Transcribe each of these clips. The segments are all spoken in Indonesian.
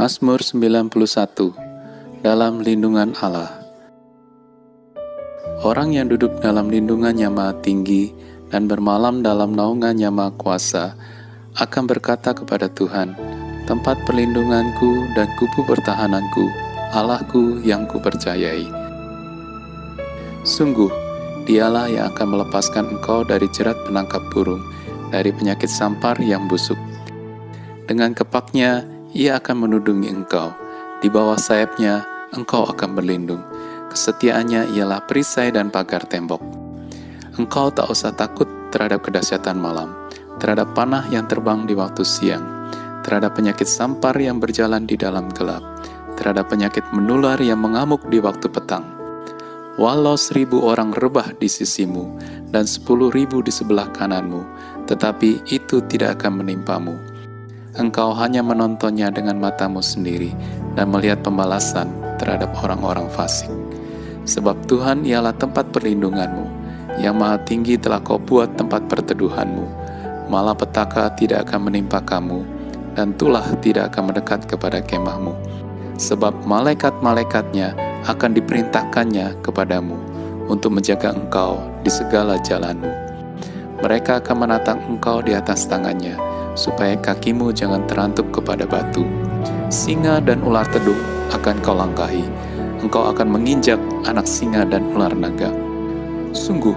Mazmur 91. Dalam lindungan Allah. Orang yang duduk dalam lindungannya Maha Tinggi dan bermalam dalam naungannya Maha Kuasa akan berkata kepada Tuhan, tempat perlindunganku dan kubu pertahananku, Allahku yang kupercayai. Sungguh, Dialah yang akan melepaskan engkau dari jerat penangkap burung, dari penyakit sampar yang busuk. Dengan kepaknya, Ia akan menudungi engkau. Di bawah sayapnya, engkau akan berlindung. Kesetiaannya ialah perisai dan pagar tembok. Engkau tak usah takut terhadap kedahsyatan malam, terhadap panah yang terbang di waktu siang, terhadap penyakit sampar yang berjalan di dalam gelap, terhadap penyakit menular yang mengamuk di waktu petang. Walau 1.000 orang rebah di sisimu dan 10.000 di sebelah kananmu, tetapi itu tidak akan menimpamu. Engkau hanya menontonnya dengan matamu sendiri dan melihat pembalasan terhadap orang-orang fasik. Sebab Tuhan ialah tempat perlindunganmu, yang Maha Tinggi telah kau buat tempat perteduhanmu. Malapetaka tidak akan menimpa kamu, dan tulah tidak akan mendekat kepada kemahmu. Sebab malaikat-malaikatnya akan diperintahkannya kepadamu untuk menjaga engkau di segala jalanmu. Mereka akan menatang engkau di atas tangannya, supaya kakimu jangan terantuk kepada batu. Singa dan ular tedung akan kau langkahi. Engkau akan menginjak anak singa dan ular naga. Sungguh,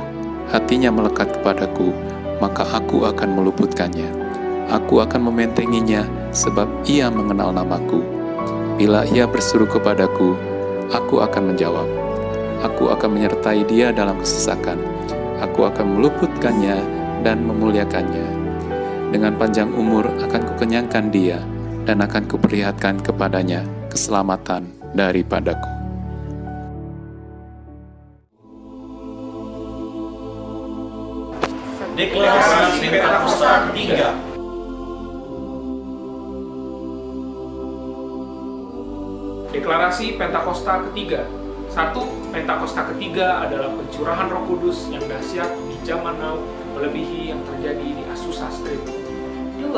hatinya melekat kepadaku, maka aku akan meluputkannya. Aku akan membentenginya, sebab ia mengenal namaku. Bila ia berseru kepadaku, aku akan menjawab. Aku akan menyertai dia dalam kesesakan. Aku akan meluputkannya dan memuliakannya. Dengan panjang umur akan kukenyangkan dia, dan akan kuperlihatkan kepadanya keselamatan daripadaku. Deklarasi Pentakosta ketiga. Deklarasi Pentakosta ketiga. 1. Pentakosta ketiga adalah pencurahan Roh Kudus yang dahsyat di zaman now, melebihi yang terjadi di Azusa Street. 2.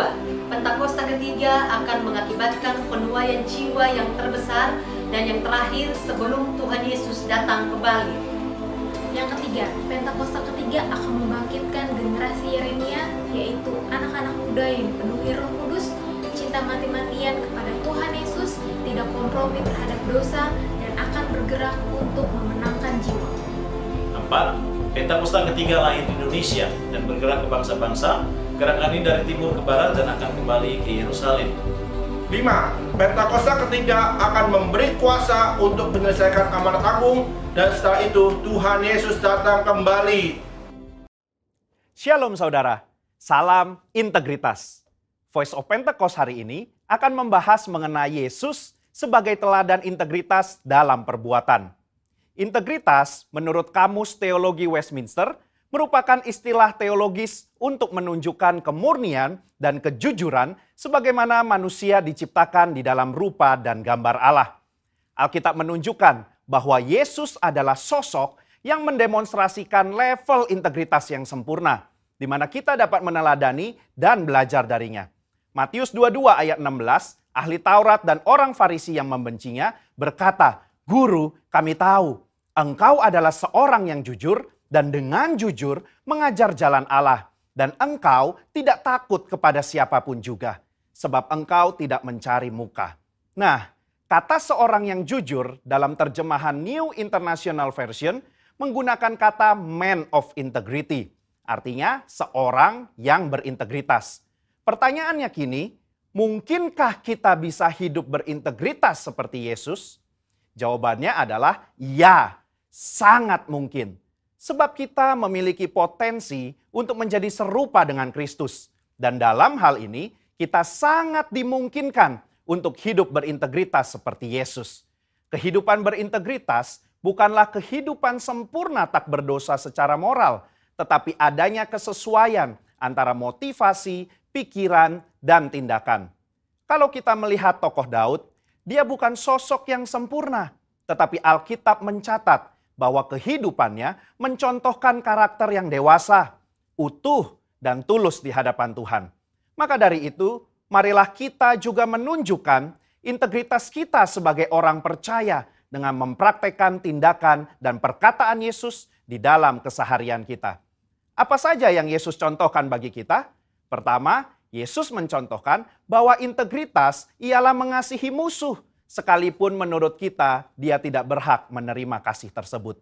Pentakosta ketiga akan mengakibatkan penuaian jiwa yang terbesar dan yang terakhir sebelum Tuhan Yesus datang kembali. Yang ketiga, Pentakosta ketiga akan membangkitkan generasi Yeremia, yaitu anak-anak muda yang dipenuhi Roh Kudus, cinta mati-matian kepada Tuhan Yesus, tidak kompromi terhadap dosa, dan akan bergerak untuk memenangkan jiwa. 4. Pentakosta ketiga lahir di Indonesia dan bergerak ke bangsa-bangsa. Gerakan ini dari timur ke barat dan akan kembali ke Yerusalem. 5. Pentakosta ketiga akan memberi kuasa untuk menyelesaikan amanat agung, dan setelah itu Tuhan Yesus datang kembali. Shalom saudara, salam integritas. Voice of Pentecost hari ini akan membahas mengenai Yesus sebagai teladan integritas dalam perbuatan. Integritas menurut Kamus Teologi Westminster merupakan istilah teologis untuk menunjukkan kemurnian dan kejujuran sebagaimana manusia diciptakan di dalam rupa dan gambar Allah. Alkitab menunjukkan bahwa Yesus adalah sosok yang mendemonstrasikan level integritas yang sempurna, di mana kita dapat meneladani dan belajar darinya. Matius 22 ayat 16, ahli Taurat dan orang Farisi yang membencinya berkata, "Guru, kami tahu, engkau adalah seorang yang jujur dan dengan jujur mengajar jalan Allah, dan engkau tidak takut kepada siapapun juga, sebab engkau tidak mencari muka." Nah, kata seorang yang jujur dalam terjemahan New International Version menggunakan kata man of integrity, artinya seorang yang berintegritas. Pertanyaannya kini, mungkinkah kita bisa hidup berintegritas seperti Yesus? Jawabannya adalah ya, sangat mungkin. Sebab kita memiliki potensi untuk menjadi serupa dengan Kristus. Dan dalam hal ini, kita sangat dimungkinkan untuk hidup berintegritas seperti Yesus. Kehidupan berintegritas bukanlah kehidupan sempurna tak berdosa secara moral, tetapi adanya kesesuaian antara motivasi, pikiran, dan tindakan. Kalau kita melihat tokoh Daud, dia bukan sosok yang sempurna, tetapi Alkitab mencatat bahwa kehidupannya mencontohkan karakter yang dewasa, utuh, dan tulus di hadapan Tuhan. Maka dari itu, marilah kita juga menunjukkan Integritas kita sebagai orang percaya dengan mempraktekkan tindakan dan perkataan Yesus di dalam keseharian kita. Apa saja yang Yesus contohkan bagi kita? Pertama, Yesus mencontohkan bahwa integritas ialah mengasihi musuh, sekalipun menurut kita dia tidak berhak menerima kasih tersebut.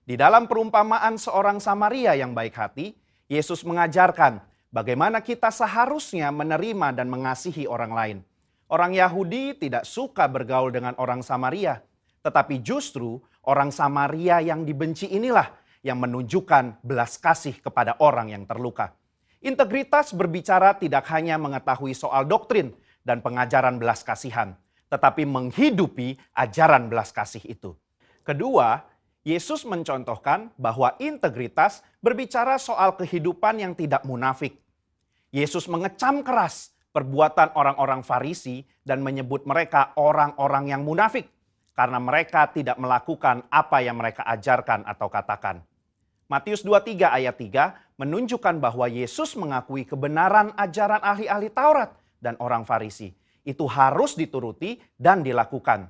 Di dalam perumpamaan seorang Samaria yang baik hati, Yesus mengajarkan bagaimana kita seharusnya menerima dan mengasihi orang lain. Orang Yahudi tidak suka bergaul dengan orang Samaria, tetapi justru orang Samaria yang dibenci inilah yang menunjukkan belas kasih kepada orang yang terluka. Integritas berbicara tidak hanya mengetahui soal doktrin dan pengajaran belas kasihan, tetapi menghidupi ajaran belas kasih itu. Kedua, Yesus mencontohkan bahwa integritas berbicara soal kehidupan yang tidak munafik. Yesus mengecam keras perbuatan orang-orang Farisi dan menyebut mereka orang-orang yang munafik karena mereka tidak melakukan apa yang mereka ajarkan atau katakan. Matius 23 ayat 3 menunjukkan bahwa Yesus mengakui kebenaran ajaran ahli-ahli Taurat dan orang Farisi. Itu harus dituruti dan dilakukan.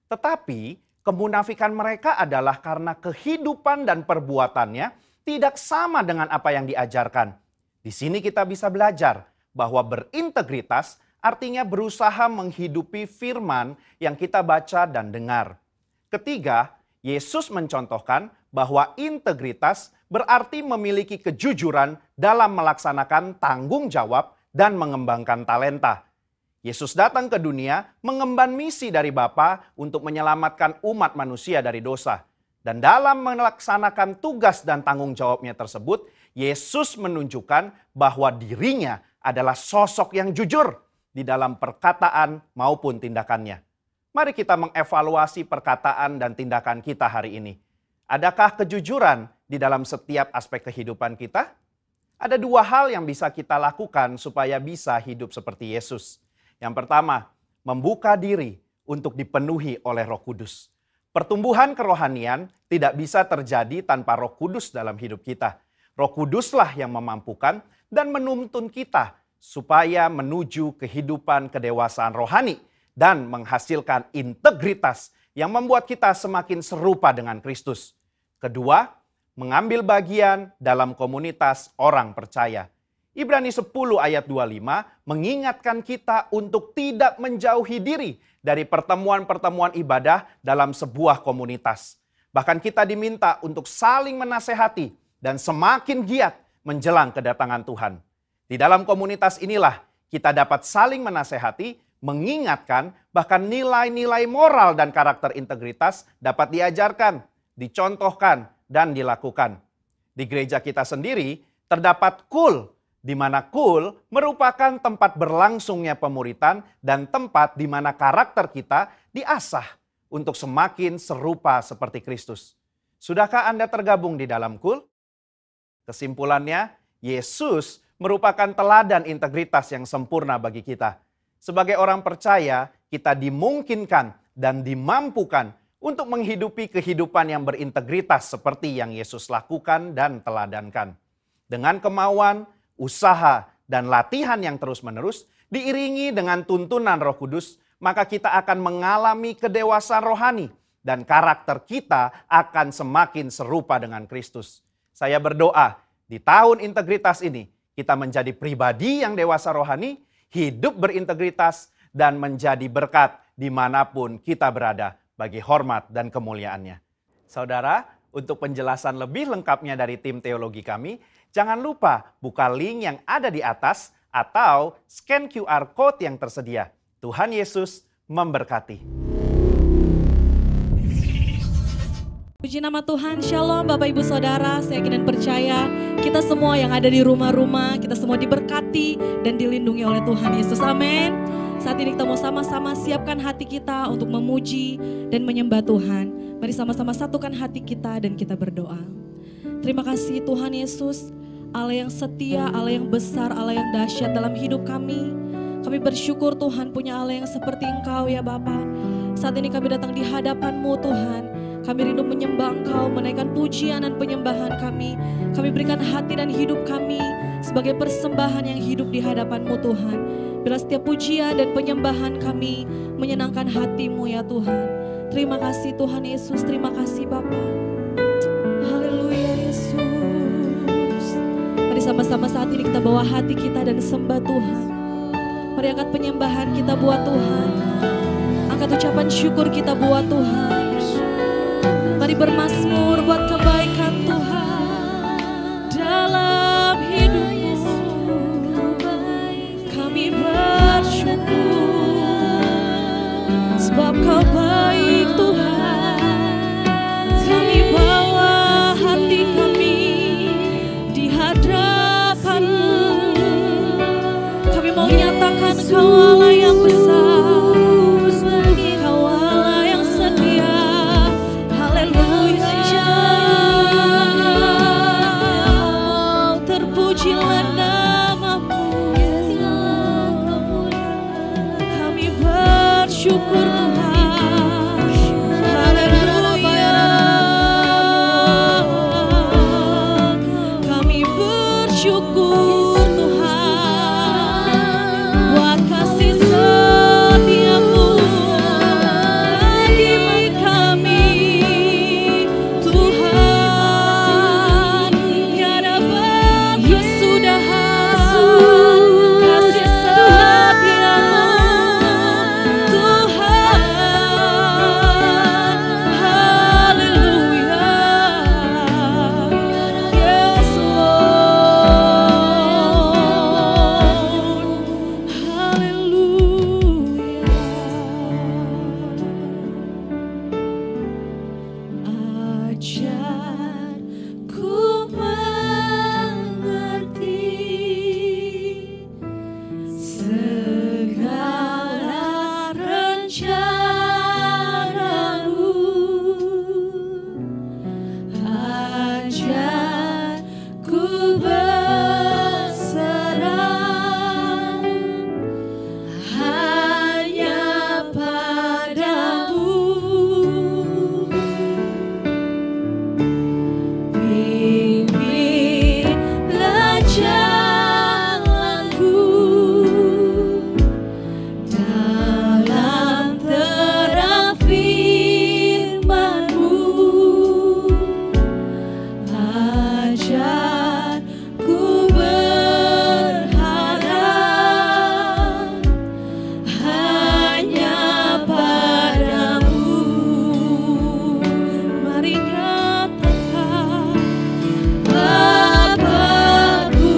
Tetapi kemunafikan mereka adalah karena kehidupan dan perbuatannya tidak sama dengan apa yang diajarkan. Di sini kita bisa belajar bahwa berintegritas artinya berusaha menghidupi firman yang kita baca dan dengar. Ketiga, Yesus mencontohkan bahwa integritas berarti memiliki kejujuran dalam melaksanakan tanggung jawab dan mengembangkan talenta. Yesus datang ke dunia mengemban misi dari Bapa untuk menyelamatkan umat manusia dari dosa. Dan dalam melaksanakan tugas dan tanggung jawabnya tersebut, Yesus menunjukkan bahwa dirinya adalah sosok yang jujur di dalam perkataan maupun tindakannya. Mari kita mengevaluasi perkataan dan tindakan kita hari ini. Adakah kejujuran di dalam setiap aspek kehidupan kita? Ada dua hal yang bisa kita lakukan supaya bisa hidup seperti Yesus. Yang pertama, membuka diri untuk dipenuhi oleh Roh Kudus. Pertumbuhan kerohanian tidak bisa terjadi tanpa Roh Kudus dalam hidup kita. Roh Kuduslah yang memampukan dan menuntun kita supaya menuju kehidupan kedewasaan rohani dan menghasilkan integritas yang membuat kita semakin serupa dengan Kristus. Kedua, mengambil bagian dalam komunitas orang percaya. Ibrani 10 ayat 25 mengingatkan kita untuk tidak menjauhi diri dari pertemuan-pertemuan ibadah dalam sebuah komunitas. Bahkan kita diminta untuk saling menasehati dan semakin giat menjelang kedatangan Tuhan. Di dalam komunitas inilah kita dapat saling menasehati, mengingatkan, bahkan nilai-nilai moral dan karakter integritas dapat diajarkan, dicontohkan, dan dilakukan. Di gereja kita sendiri terdapat KUL, di mana KUL merupakan tempat berlangsungnya pemuritan dan tempat di mana karakter kita diasah untuk semakin serupa seperti Kristus. Sudahkah Anda tergabung di dalam KUL? Kesimpulannya, Yesus merupakan teladan integritas yang sempurna bagi kita. Sebagai orang percaya, kita dimungkinkan dan dimampukan untuk menghidupi kehidupan yang berintegritas seperti yang Yesus lakukan dan teladankan. Dengan kemauan, usaha, dan latihan yang terus-menerus, diiringi dengan tuntunan Roh Kudus, maka kita akan mengalami kedewasaan rohani dan karakter kita akan semakin serupa dengan Kristus. Saya berdoa di tahun integritas ini kita menjadi pribadi yang dewasa rohani, hidup berintegritas, dan menjadi berkat dimanapun kita berada bagi hormat dan kemuliaannya. Saudara, untuk penjelasan lebih lengkapnya dari tim teologi kami, jangan lupa buka link yang ada di atas atau scan QR Code yang tersedia. Tuhan Yesus memberkati. Puji nama Tuhan, Shalom Bapak Ibu Saudara, saya yakin dan percaya kita semua yang ada di rumah-rumah, kita semua diberkati dan dilindungi oleh Tuhan Yesus, amin. Saat ini kita mau sama-sama siapkan hati kita untuk memuji dan menyembah Tuhan. Mari sama-sama satukan hati kita dan kita berdoa. Terima kasih Tuhan Yesus, Allah yang setia, Allah yang besar, Allah yang dahsyat dalam hidup kami. Kami bersyukur Tuhan punya Allah yang seperti Engkau ya Bapa. Saat ini kami datang di hadapan-Mu Tuhan. Kami rindu menyembah Engkau, menaikkan pujian dan penyembahan kami. Kami berikan hati dan hidup kami sebagai persembahan yang hidup di hadapan-Mu Tuhan. Bila setiap pujian dan penyembahan kami menyenangkan hati-Mu ya Tuhan. Terima kasih Tuhan Yesus, terima kasih Bapa. Haleluya Yesus. Mari sama-sama saat ini kita bawa hati kita dan sembah Tuhan. Mari angkat penyembahan kita buat Tuhan. Angkat ucapan syukur kita buat Tuhan. Mari bermazmur buat kebaikan Tuhan dalam hidupmu. Kami bersyukur sebab Kau baik Tuhan. Kami bawa hati kami di hadapan-Mu. Kami mau nyatakan Kau Allah yang besar, Kau Allah yang setia. Haleluya. Terpujilah nama-Mu. Kami bersyukur Tuhan. Haleluya. Kami bersyukur Tuhan buat kasih setia-Mu bagi kami. Tuhan, tiada berkesudahan kasih setia-Mu. Tuhan, haleluya. Yes Lord, haleluya. Ajarku mengerti segala rencana-Mu. Ajarku berserah hanya padamu. Bimbinglah jalanku dalam terang firman-Mu. Ajarku berharap hanya padamu. Mari nyatakan Bapa-Ku,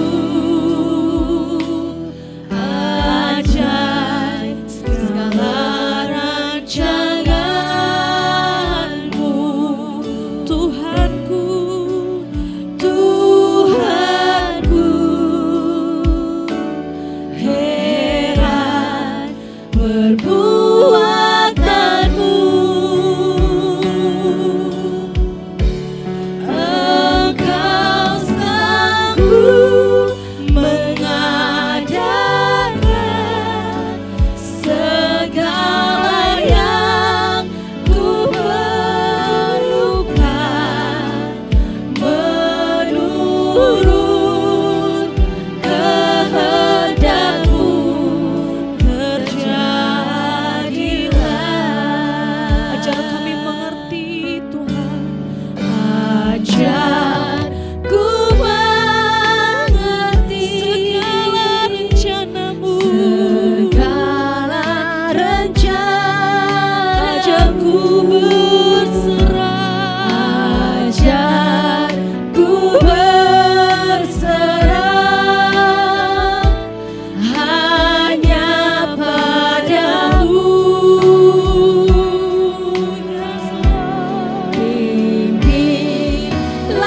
ajar segala rancangan-Mu. Tuhanku, Tuhanku, heran perbuatan-Mu. Engkau sanggup mengadakan segala yang ku perlukan menurut kehendak-Mu. Terjadilah. Ajar kami mengerti Tuhan. Ajarku mengerti segala rencana-Mu. Segala rencana. Ajarku berserah. Ajarku berserah hanya padamu. Bimbinglah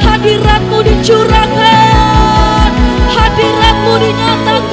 Hadiratmu dicurahkan, hadiratmu dinyatakan.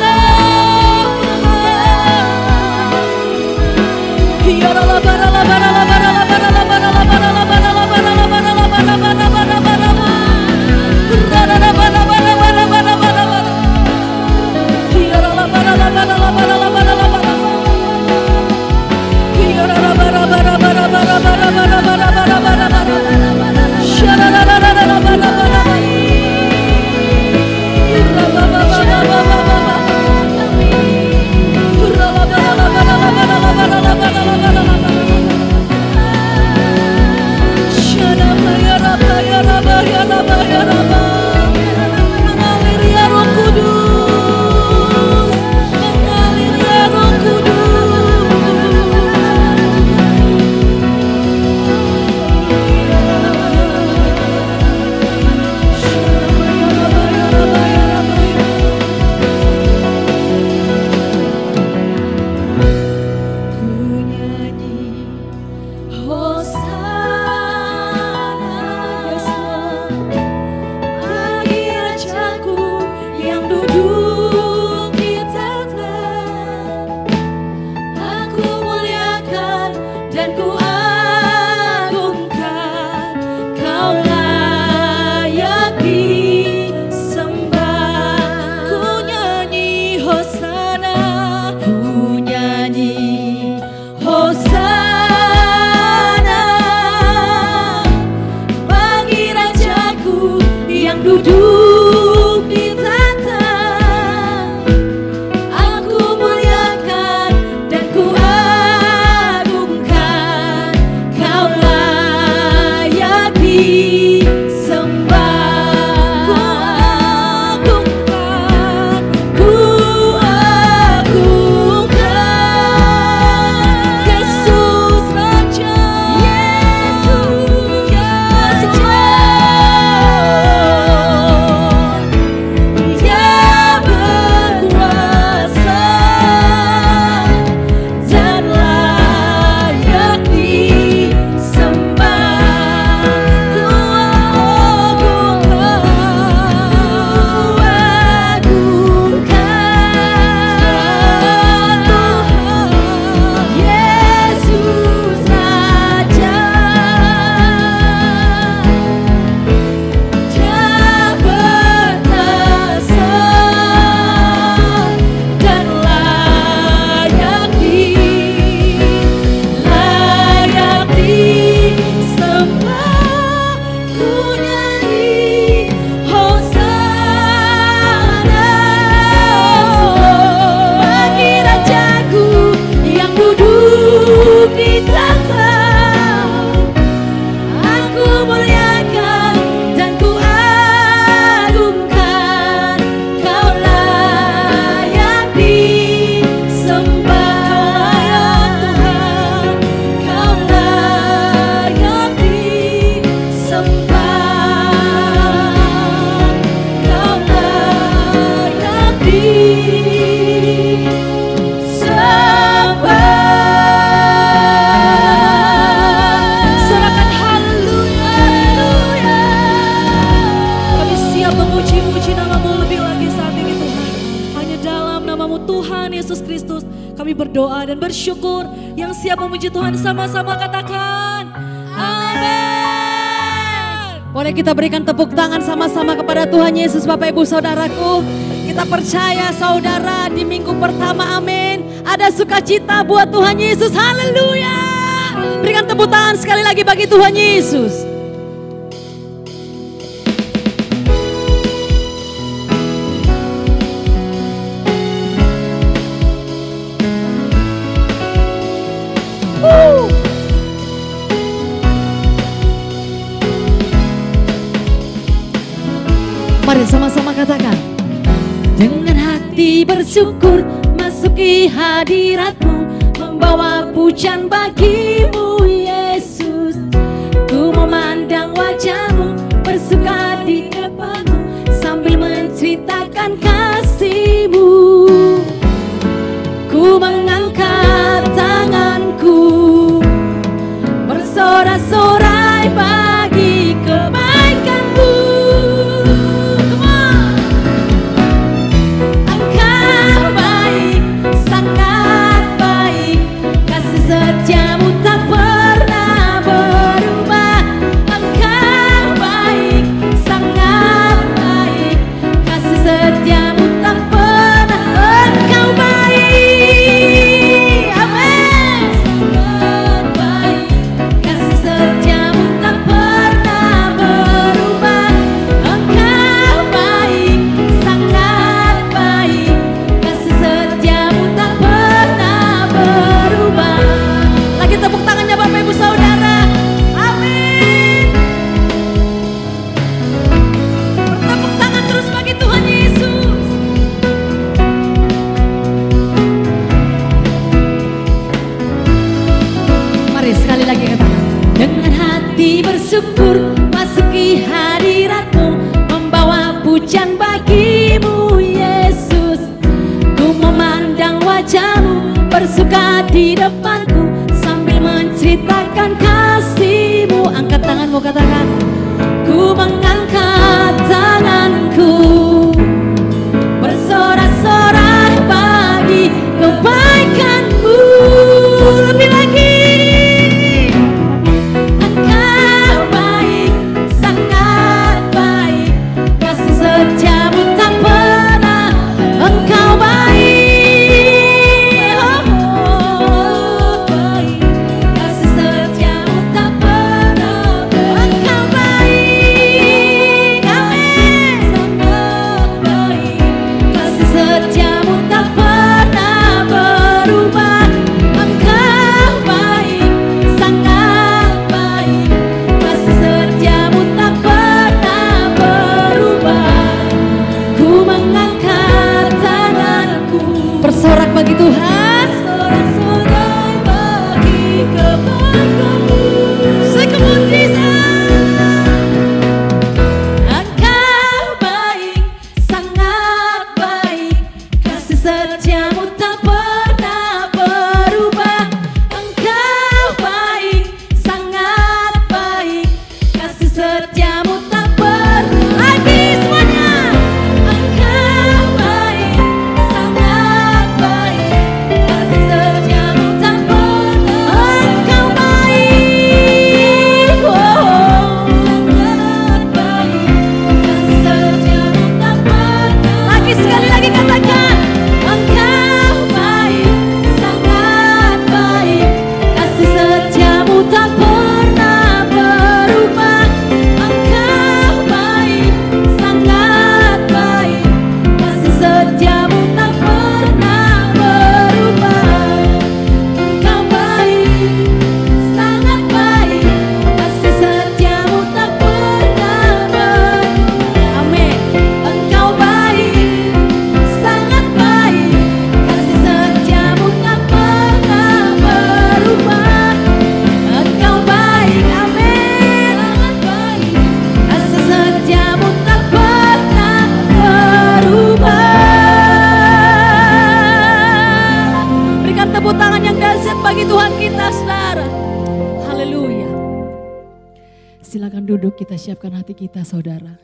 Mengalir ya Roh Kudus, mengalir ya Roh berdoa dan bersyukur. Yang siap memuji Tuhan sama-sama katakan amin. Boleh kita berikan tepuk tangan sama-sama kepada Tuhan Yesus, Bapak Ibu Saudaraku. Kita percaya saudara di minggu pertama, amin, ada sukacita buat Tuhan Yesus, haleluya. Berikan tepuk tangan sekali lagi bagi Tuhan Yesus. Mari sama-sama katakan. Dengan hati bersyukur masuki hadirat-Mu, membawa pujian bagi-Mu Yesus. Ku memandang wajah-Mu, bersuka di depan-Mu, sambil menceritakan kasih-Mu. Ku mengangkat tanganku bersyukur masuki hadirat-Mu, membawa pujian bagi-Mu Yesus. Ku memandang wajah-Mu, bersuka di depanku, sambil menceritakan kasih-Mu. Angkat tanganmu, katakan, ku mengangkat tanganku, bersorak-sorak bagi kebaikan-Mu. Lebih lagi, Engkau baik, sangat baik, kasih setiamu tak pernah. Engkau baik, oh, baik, kasih setiamu tak pernah. Engkau baik, amin, sangat baik, kasih setiamu tak pernah berubah. Engkau baik, sangat baik, kasih setiamu tak pernah berubah. Ku mengangkat tanganku, bersorak bagi Tuhan, sorak-sorai bagi kebaikan-Mu. Say come on Jesus. Engkau baik, sangat baik, kasih setiamu tak pernah berubah. Engkau baik, sangat baik, kasih setiamu tak pernah. Lagi semuanya. Engkau baik, sangat baik, kasih setiamu tak pernah. Engkau baik, oh, sangat baik, kasih setiamu tak pernah. Lagi sekali lagi katakan, Engkau baik, sangat baik, kasih setiamu tak pernah berubah. Engkau baik, sangat baik, kasih setiamu tak pernah berubah. Engkau baik, sangat baik, kasih setiamu tak pernah berubah. Amin. Engkau baik, sangat baik, kasih setiamu tak pernah berubah. Engkau baik, amin, sangat baik, kasih setiamu tak pernah berubah. Berikan tepuk tangan yang dahsyat bagi Tuhan kita, saudara. Haleluya. Silakan duduk, kita siapkan hati kita, saudara,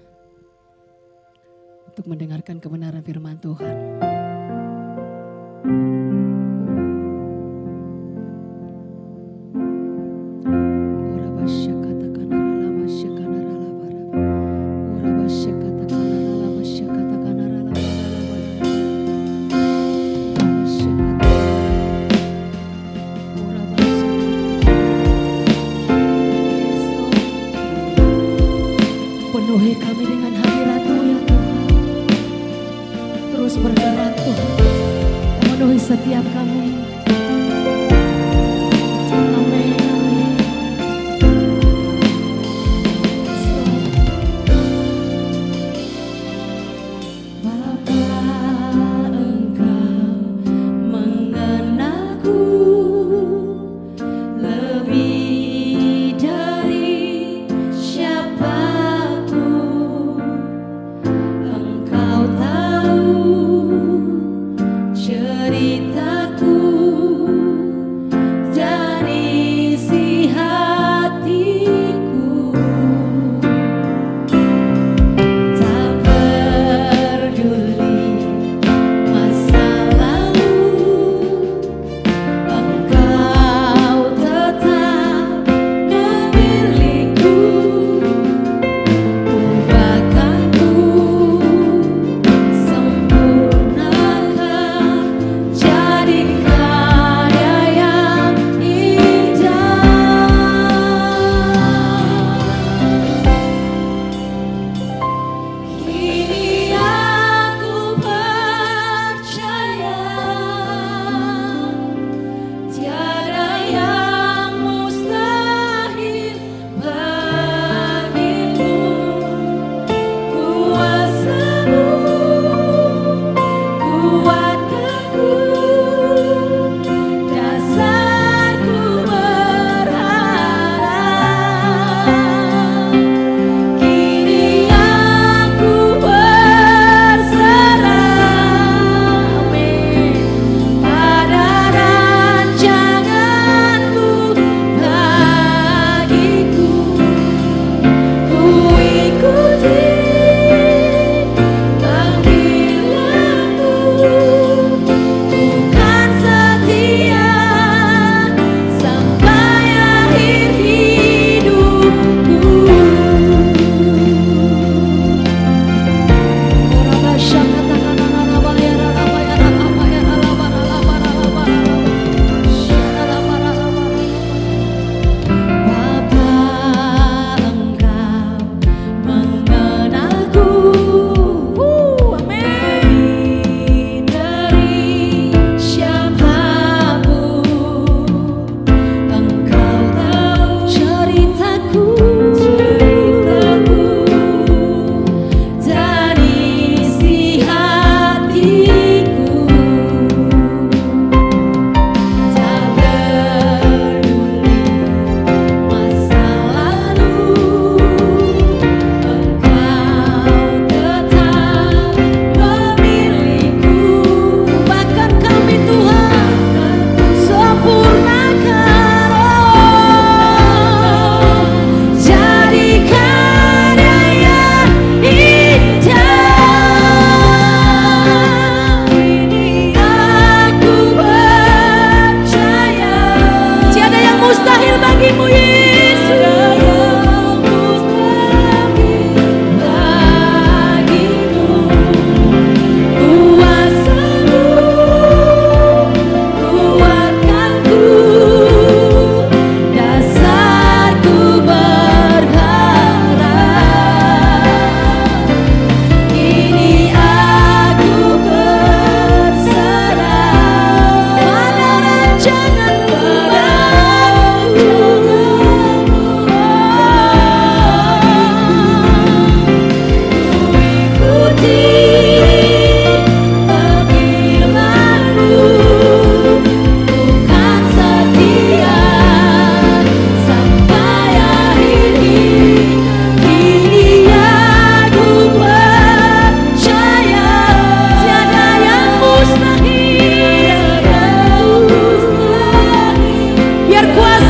untuk mendengarkan kebenaran firman Tuhan. Penuhi kami dengan hadirat-Mu ya Tuhan. Terus bergerak Tuhan, memenuhi setiap kami. Amin, amin. Bapa, Engkau mengenalku lebih dari siapapun. Engkau tahu ceritaku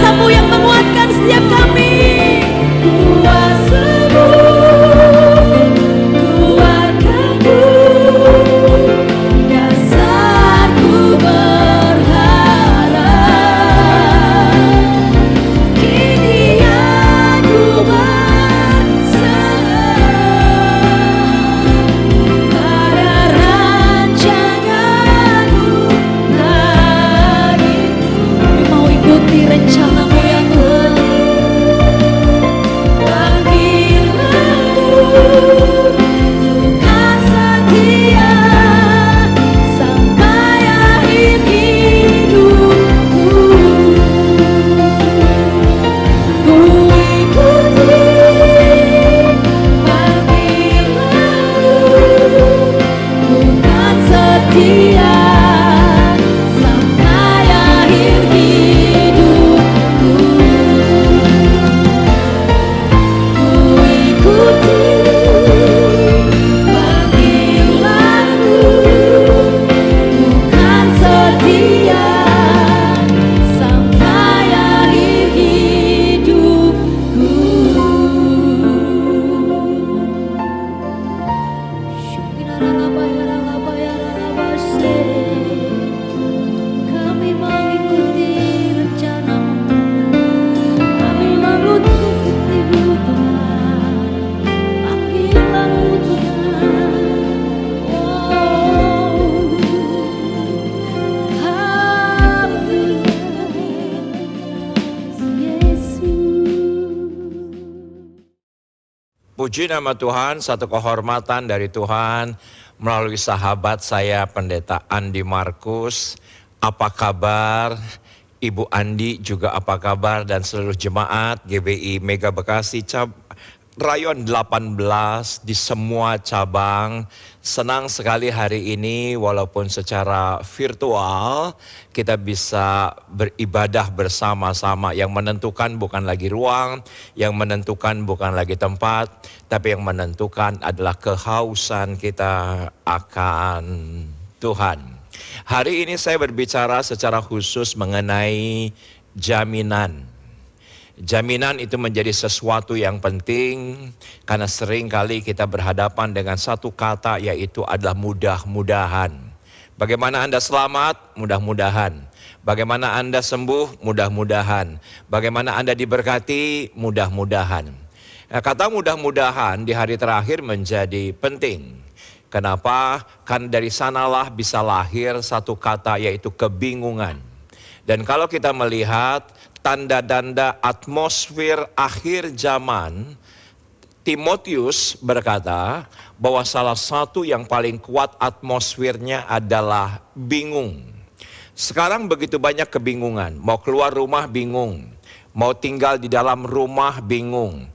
kuasa-Mu yang menguatkan setiap kami. Kuasa-Mu, kuatkanku, dasarku berharap. Kini aku berserah pada rancangan-Mu lagi. Kami mau ikuti rencana-Mu ya Tuhan. Panggil aku, bukan setia sampai akhir hidupku. Ku ikuti panggilan-Mu, bukan setia sampai akhir hidupku. Ku ikuti panggilan-Mu, bukan setia sampai akhir hidupku. Kami mengikuti rencana-Mu, kami mengikuti Tuhan, panggilan-Mu Tuhan. Puji nama Tuhan, satu kehormatan dari Tuhan melalui sahabat saya Pendeta Andi Markus. Apa kabar? Ibu Andi juga apa kabar, dan seluruh jemaat GBI Mega Bekasi Rayon 18 di semua cabang. Senang sekali hari ini walaupun secara virtual kita bisa beribadah bersama-sama. Yang menentukan bukan lagi ruang, yang menentukan bukan lagi tempat, tapi yang menentukan adalah kehausan kita akan Tuhan. Hari ini saya berbicara secara khusus mengenai jaminan. Jaminan itu menjadi sesuatu yang penting karena sering kali kita berhadapan dengan satu kata, yaitu adalah mudah-mudahan. Bagaimana Anda selamat? Mudah-mudahan. Bagaimana Anda sembuh? Mudah-mudahan. Bagaimana Anda diberkati? Mudah-mudahan. Nah, kata mudah-mudahan di hari terakhir menjadi penting. Kenapa? Kan dari sanalah bisa lahir satu kata, yaitu kebingungan. Dan kalau kita melihat tanda-tanda atmosfer akhir zaman, Timotius berkata bahwa salah satu yang paling kuat atmosfernya adalah bingung. Sekarang begitu banyak kebingungan, mau keluar rumah bingung, mau tinggal di dalam rumah bingung,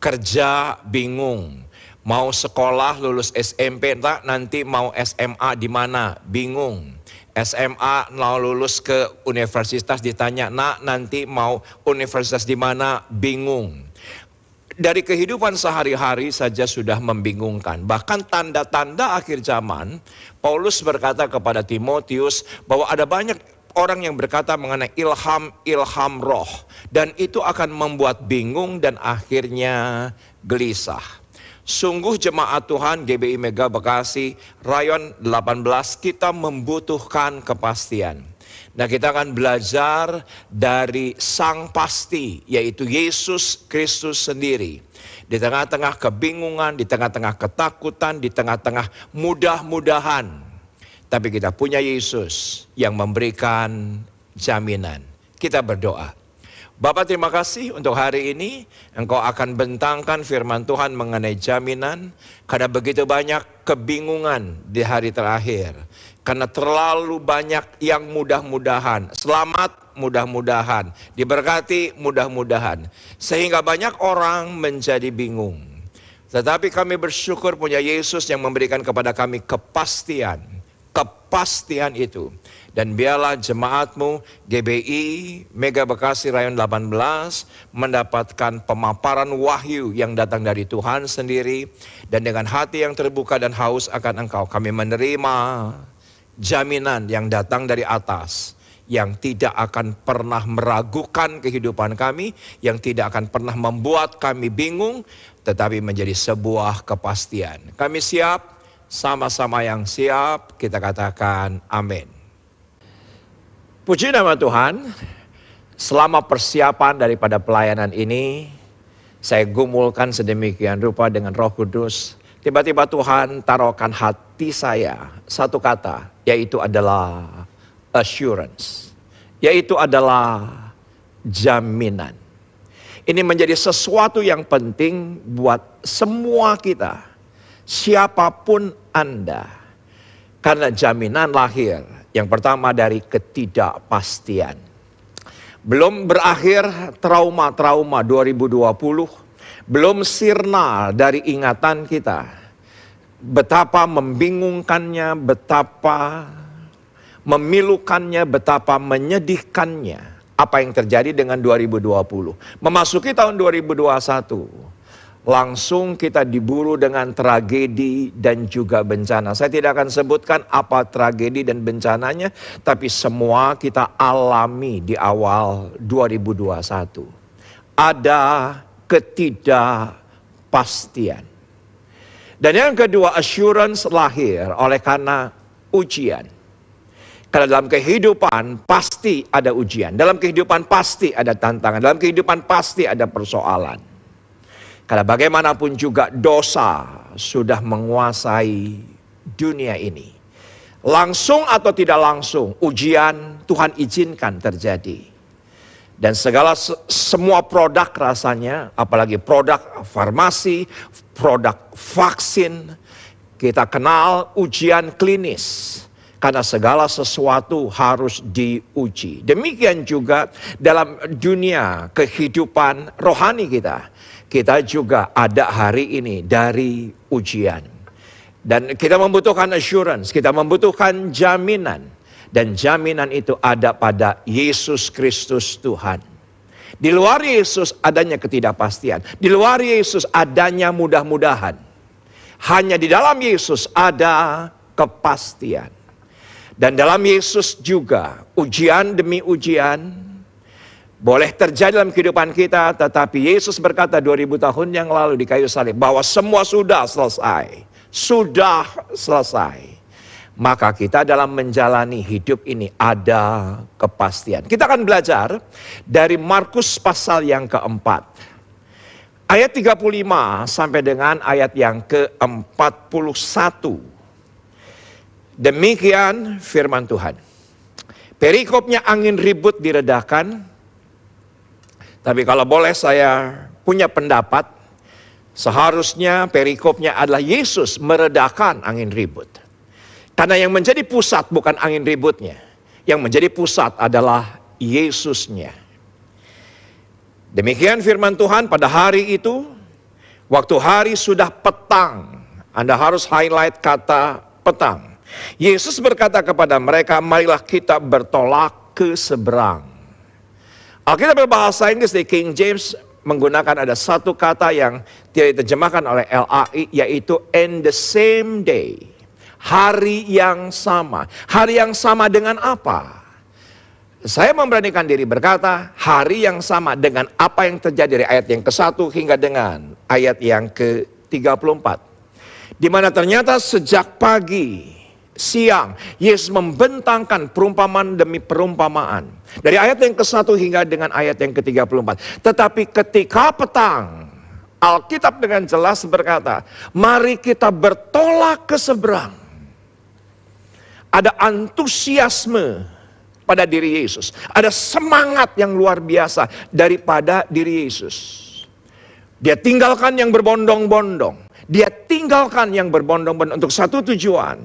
kerja bingung, mau sekolah lulus SMP nanti mau SMA di mana, bingung. SMA mau lulus ke universitas ditanya, nak nanti mau universitas di mana, bingung. Dari kehidupan sehari-hari saja sudah membingungkan. Bahkan tanda-tanda akhir zaman, Paulus berkata kepada Timotius bahwa ada banyak orang yang berkata mengenai ilham roh. Dan itu akan membuat bingung dan akhirnya gelisah. Sungguh jemaat Tuhan GBI Mega Bekasi Rayon 18 kita membutuhkan kepastian. Nah, kita akan belajar dari sang pasti, yaitu Yesus Kristus sendiri. Di tengah-tengah kebingungan, di tengah-tengah ketakutan, di tengah-tengah mudah-mudahan. Tapi kita punya Yesus yang memberikan jaminan. Kita berdoa. Bapak, terima kasih untuk hari ini. Engkau akan bentangkan firman Tuhan mengenai jaminan. Karena begitu banyak kebingungan di hari terakhir. Karena terlalu banyak yang mudah-mudahan. Selamat mudah-mudahan. Diberkati mudah-mudahan. Sehingga banyak orang menjadi bingung. Tetapi kami bersyukur punya Yesus yang memberikan kepada kami kepastian. Kepastian itu. Dan biarlah jemaatmu GBI Mega Bekasi Rayon 18 mendapatkan pemaparan wahyu yang datang dari Tuhan sendiri. Dan dengan hati yang terbuka dan haus akan Engkau, kami menerima jaminan yang datang dari atas. yang tidak akan pernah meragukan kehidupan kami, yang tidak akan pernah membuat kami bingung, tetapi menjadi sebuah kepastian. Kami siap, sama-sama yang siap, kita katakan amin. Puji nama Tuhan, selama persiapan daripada pelayanan ini, saya gumulkan sedemikian rupa dengan Roh Kudus. Tiba-tiba Tuhan taruhkan hati saya satu kata, yaitu adalah assurance, yaitu adalah jaminan. Ini menjadi sesuatu yang penting buat semua kita, siapapun Anda. Karena jaminan lahir, yang pertama dari ketidakpastian. Belum berakhir trauma-trauma 2020, belum sirna dari ingatan kita. Betapa membingungkannya, betapa memilukannya, betapa menyedihkannya apa yang terjadi dengan 2020. Memasuki tahun 2021, langsung kita diburu dengan tragedi dan juga bencana. Saya tidak akan sebutkan apa tragedi dan bencananya, tapi semua kita alami di awal 2021. Ada ketidakpastian. Dan yang kedua, assurance lahir oleh karena ujian. Karena dalam kehidupan pasti ada ujian, dalam kehidupan pasti ada tantangan, dalam kehidupan pasti ada persoalan. Karena bagaimanapun juga dosa sudah menguasai dunia ini. Langsung atau tidak langsung, ujian Tuhan izinkan terjadi. Dan semua produk rasanya, apalagi produk farmasi, produk vaksin, kita kenal ujian klinis. Karena segala sesuatu harus diuji. Demikian juga dalam dunia kehidupan rohani kita. Kita juga ada hari ini dari ujian. Dan kita membutuhkan assurance, kita membutuhkan jaminan. Dan jaminan itu ada pada Yesus Kristus Tuhan. Di luar Yesus adanya ketidakpastian. Di luar Yesus adanya mudah-mudahan. Hanya di dalam Yesus ada kepastian. Dan dalam Yesus juga ujian demi ujian boleh terjadi dalam kehidupan kita. Tetapi Yesus berkata 2000 tahun yang lalu di kayu salib bahwa semua sudah selesai. Sudah selesai. Maka kita dalam menjalani hidup ini ada kepastian. Kita akan belajar dari Markus pasal yang keempat. Ayat 35 sampai dengan ayat yang ke-41. Demikian firman Tuhan. Perikopnya angin ribut diredakan. Tapi kalau boleh saya punya pendapat, seharusnya perikopnya adalah Yesus meredakan angin ribut. Karena yang menjadi pusat bukan angin ributnya. Yang menjadi pusat adalah Yesusnya. Demikian firman Tuhan pada hari itu. Waktu hari sudah petang. Anda harus highlight kata petang. Yesus berkata kepada mereka, marilah kita bertolak ke seberang. Alkitab berbahasa Inggris di King James menggunakan ada satu kata yang tidak diterjemahkan oleh LAI, yaitu in the same day. Hari yang sama. Hari yang sama dengan apa? Saya memberanikan diri berkata, hari yang sama dengan apa yang terjadi dari ayat yang ke-1 hingga dengan ayat yang ke-34. Di mana ternyata sejak pagi, siang, Yesus membentangkan perumpamaan demi perumpamaan. Dari ayat yang ke-1 hingga dengan ayat yang ke-34. Tetapi ketika petang, Alkitab dengan jelas berkata, mari kita bertolak ke seberang. Ada antusiasme pada diri Yesus. Ada semangat yang luar biasa daripada diri Yesus. Dia tinggalkan yang berbondong-bondong. Dia tinggalkan yang berbondong-bondong untuk satu tujuan.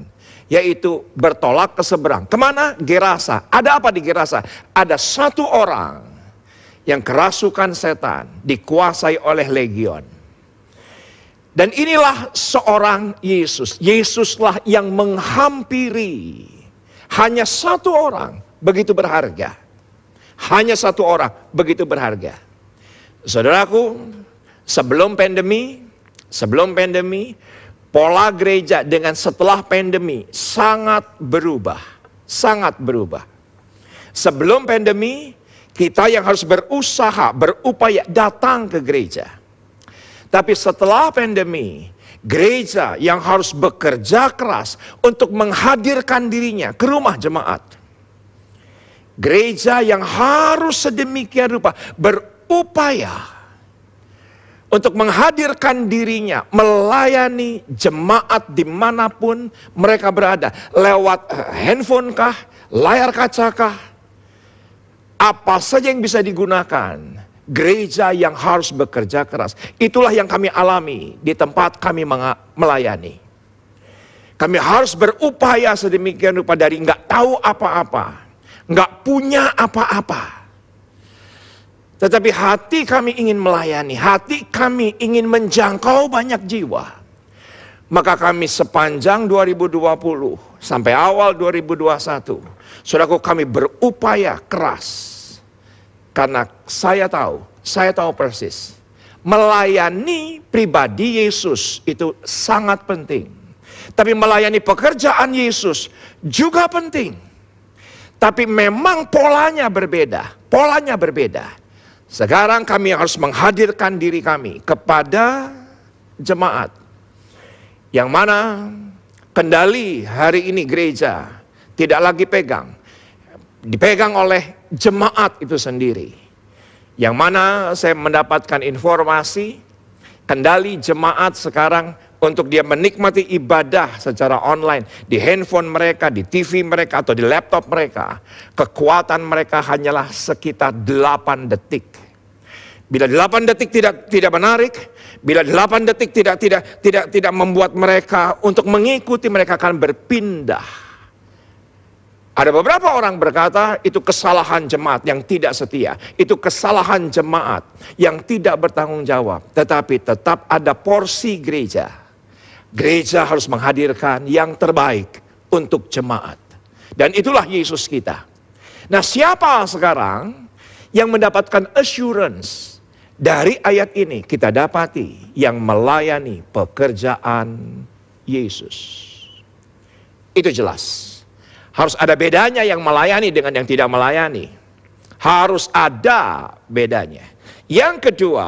Yaitu bertolak ke seberang. Kemana? Gerasa. Ada apa di Gerasa? Ada satu orang yang kerasukan setan, dikuasai oleh legion. Dan inilah seorang Yesus. Yesuslah yang menghampiri. Hanya satu orang begitu berharga. Hanya satu orang begitu berharga. Saudaraku, sebelum pandemi, pola gereja dengan setelah pandemi sangat berubah. Sangat berubah. Sebelum pandemi, kita yang harus berusaha, berupaya datang ke gereja. Tapi setelah pandemi, gereja yang harus bekerja keras untuk menghadirkan dirinya ke rumah jemaat. Gereja yang harus sedemikian rupa berupaya untuk menghadirkan dirinya, melayani jemaat dimanapun mereka berada. Lewat handphone kah, layar kaca kah, apa saja yang bisa digunakan. Gereja yang harus bekerja keras. Itulah yang kami alami di tempat kami melayani. Kami harus berupaya sedemikian rupa dari nggak tahu apa-apa, nggak punya apa-apa. Tetapi hati kami ingin melayani, hati kami ingin menjangkau banyak jiwa. Maka kami sepanjang 2020 sampai awal 2021, saudaraku, kami berupaya keras. Karena saya tahu persis, melayani pribadi Yesus itu sangat penting. Tapi melayani pekerjaan Yesus juga penting. Tapi memang polanya berbeda, Sekarang kami harus menghadirkan diri kami kepada jemaat. Yang mana kendali hari ini gereja tidak lagi dipegang oleh jemaat itu sendiri. Yang mana saya mendapatkan informasi, kendali jemaat sekarang untuk dia menikmati ibadah secara online, di handphone mereka, di TV mereka, atau di laptop mereka, kekuatan mereka hanyalah sekitar 8 detik. Bila 8 detik tidak menarik, bila 8 detik tidak membuat mereka untuk mengikuti, mereka akan berpindah. Ada beberapa orang berkata itu kesalahan jemaat yang tidak setia. Itu kesalahan jemaat yang tidak bertanggung jawab. Tetapi tetap ada porsi gereja. Gereja harus menghadirkan yang terbaik untuk jemaat. Dan itulah Yesus kita. Nah, siapa sekarang yang mendapatkan assurance dari ayat ini? Kita dapati yang melayani pekerjaan Yesus. Itu jelas. Harus ada bedanya yang melayani dengan yang tidak melayani. Harus ada bedanya. Yang kedua,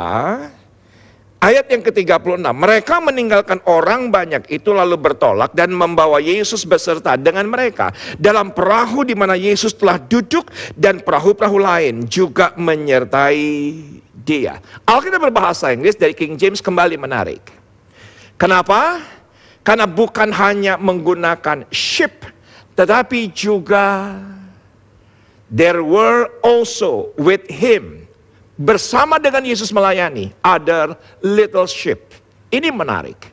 ayat yang ke-36. Mereka meninggalkan orang banyak itu lalu bertolak dan membawa Yesus beserta dengan mereka dalam perahu di mana Yesus telah duduk, dan perahu-perahu lain juga menyertai dia. Alkitab berbahasa Inggris dari King James kembali menarik. Kenapa? Karena bukan hanya menggunakan ship, tetapi juga there were also with him, bersama dengan Yesus melayani, other little ship. Ini menarik.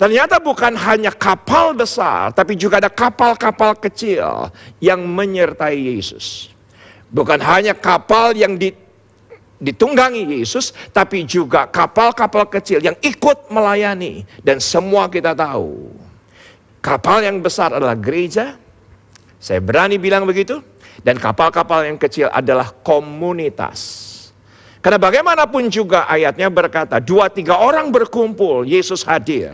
Ternyata bukan hanya kapal besar, tapi juga ada kapal-kapal kecil yang menyertai Yesus. Bukan hanya kapal yang ditunggangi Yesus, tapi juga kapal-kapal kecil yang ikut melayani. Dan semua kita tahu, kapal yang besar adalah gereja, saya berani bilang begitu, dan kapal-kapal yang kecil adalah komunitas. Karena bagaimanapun juga ayatnya berkata, 2-3 orang berkumpul, Yesus hadir.